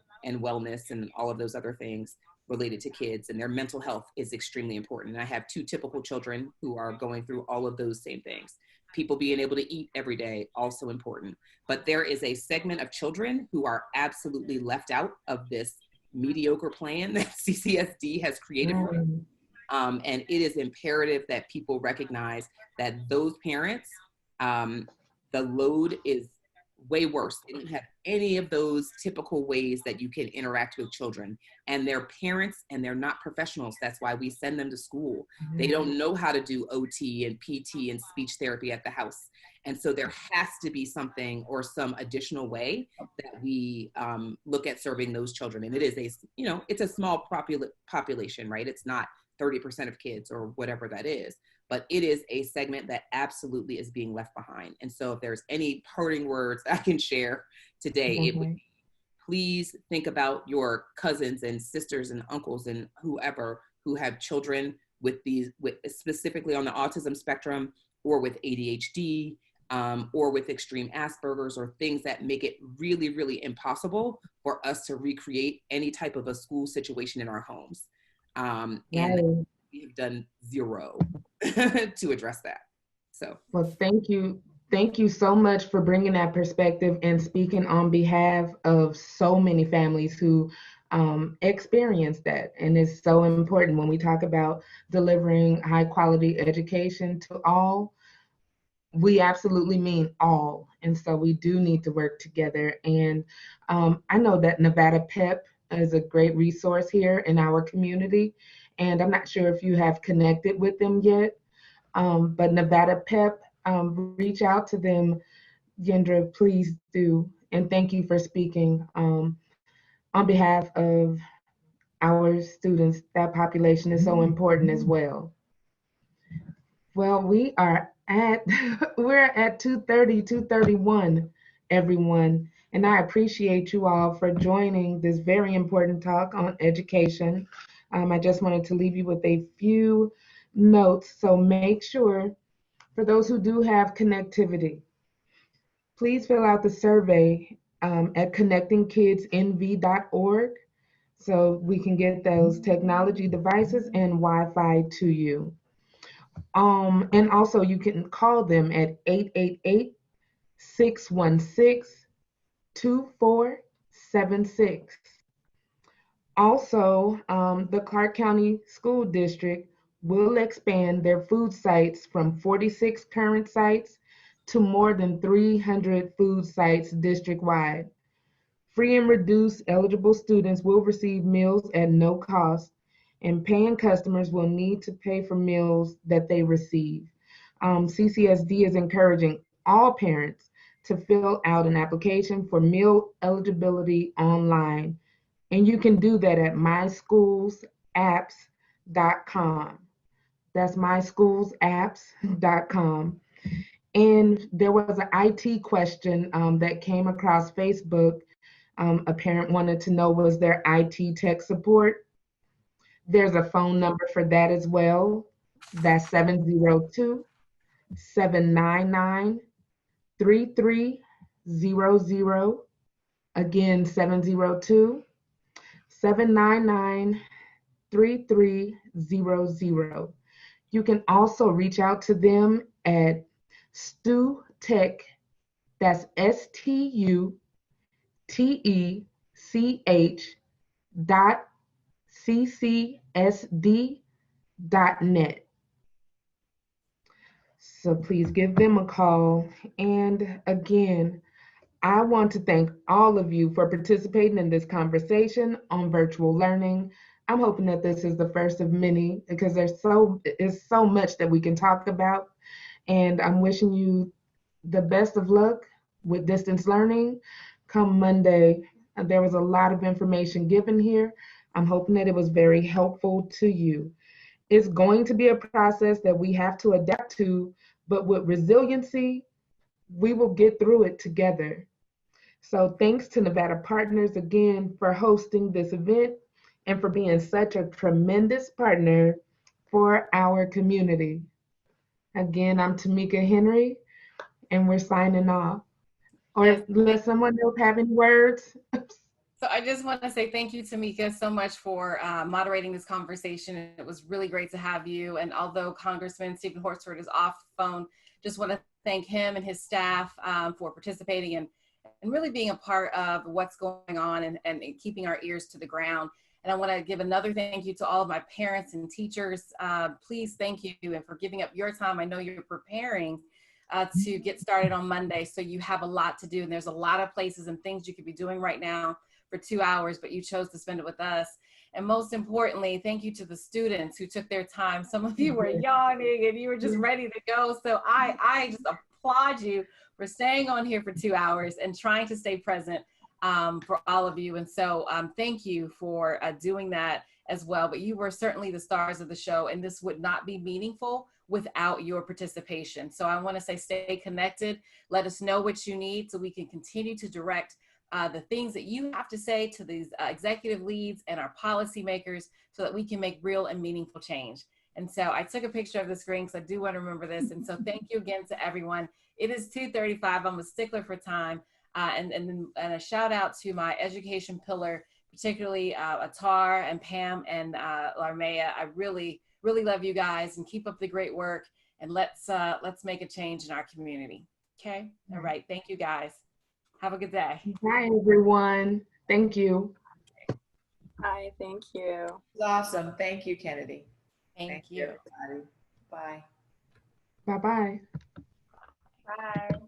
wellness and all of those other things related to kids, and their mental health is extremely important. And I have 2 typical children who are going through all of those same things. People being able to eat every day, also important. But there is a segment of children who are absolutely left out of this mediocre plan that CCSD has created for them. And it is imperative that people recognize that those parents, the load is way worse. They don't have any of those typical ways that you can interact with children. And they're parents and they're not professionals. That's why we send them to school. They don't know how to do OT and PT and speech therapy at the house. And so there has to be something or some additional way that we look at serving those children. And it is it's a small population, right? It's not 30% of kids or whatever that is, but it is a segment that absolutely is being left behind. And so if there's any parting words I can share today, it would be, please think about your cousins and sisters and uncles and whoever who have children with specifically on the autism spectrum or with ADHD, or with extreme Asperger's, or things that make it really, really impossible for us to recreate any type of a school situation in our homes. And we have done zero to address that. So, well, thank you. Thank you so much for bringing that perspective and speaking on behalf of so many families who experience that. And it's so important when we talk about delivering high quality education to all. We absolutely mean all. And so we do need to work together. And I know that Nevada PEP is a great resource here in our community. And I'm not sure if you have connected with them yet, but Nevada PEP, reach out to them. Yendra, please do. And thank you for speaking on behalf of our students. That population is so important as well. Well, we are at we're at 2:30, 2:31, everyone. And I appreciate you all for joining this very important talk on education. I just wanted to leave you with a few notes. So make sure, for those who do have connectivity, please fill out the survey at connectingkidsinv.org so we can get those technology devices and Wi-Fi to you. And also you can call them at 888-616-2476. Also, the Clark County School District will expand their food sites from 46 current sites to more than 300 food sites district-wide. Free and reduced eligible students will receive meals at no cost, and paying customers will need to pay for meals that they receive. CCSD is encouraging all parents to fill out an application for meal eligibility online. And you can do that at myschoolsapps.com. That's myschoolsapps.com. And there was an IT question that came across Facebook. A parent wanted to know, was there IT tech support? There's a phone number for that as well. That's 702-799-3300. Again, 702-799-3300. You can also reach out to them at StuTech, that's STUTECH.ccsd.net. So please give them a call. And again, I want to thank all of you for participating in this conversation on virtual learning. I'm hoping that this is the first of many, because there's so much that we can talk about. And I'm wishing you the best of luck with distance learning come Monday. There was a lot of information given here. I'm hoping that it was very helpful to you. It's going to be a process that we have to adapt to, but with resiliency, we will get through it together. So thanks to Nevada Partners again for hosting this event and for being such a tremendous partner for our community. Again, I'm Tamika Henry, and we're signing off. Or let someone else have any words. So I just want to say thank you, Tamika, so much for moderating this conversation. It was really great to have you. And although Congressman Stephen Horsford is off the phone, just want to thank him and his staff for participating and really being a part of what's going on and keeping our ears to the ground. And I want to give another thank you to all of my parents and teachers. Please thank you and for giving up your time. I know you're preparing to get started on Monday, so you have a lot to do, and there's a lot of places and things you could be doing right now for 2 hours, but you chose to spend it with us. And most importantly, thank you to the students who took their time. Some of you were yawning and you were just ready to go. So I just applaud you for staying on here for 2 hours and trying to stay present for all of you. And so thank you for doing that as well. But you were certainly the stars of the show, and this would not be meaningful without your participation. So I want to say stay connected. Let us know what you need so we can continue to direct the things that you have to say to these executive leads and our policymakers so that we can make real and meaningful change. And so I took a picture of the screen because I do want to remember this. And so thank you again to everyone. It is 2:35. I'm a stickler for time. And a shout out to my education pillar, particularly Atar and Pam and Larmea. I really love you guys, and keep up the great work. And let's make a change in our community. Okay. All right. Thank you guys. Have a good day. Bye, everyone. Thank you. Hi, thank you. Awesome. Thank you, Kennedy. Thank you. Everybody. Bye. Bye-bye. Bye.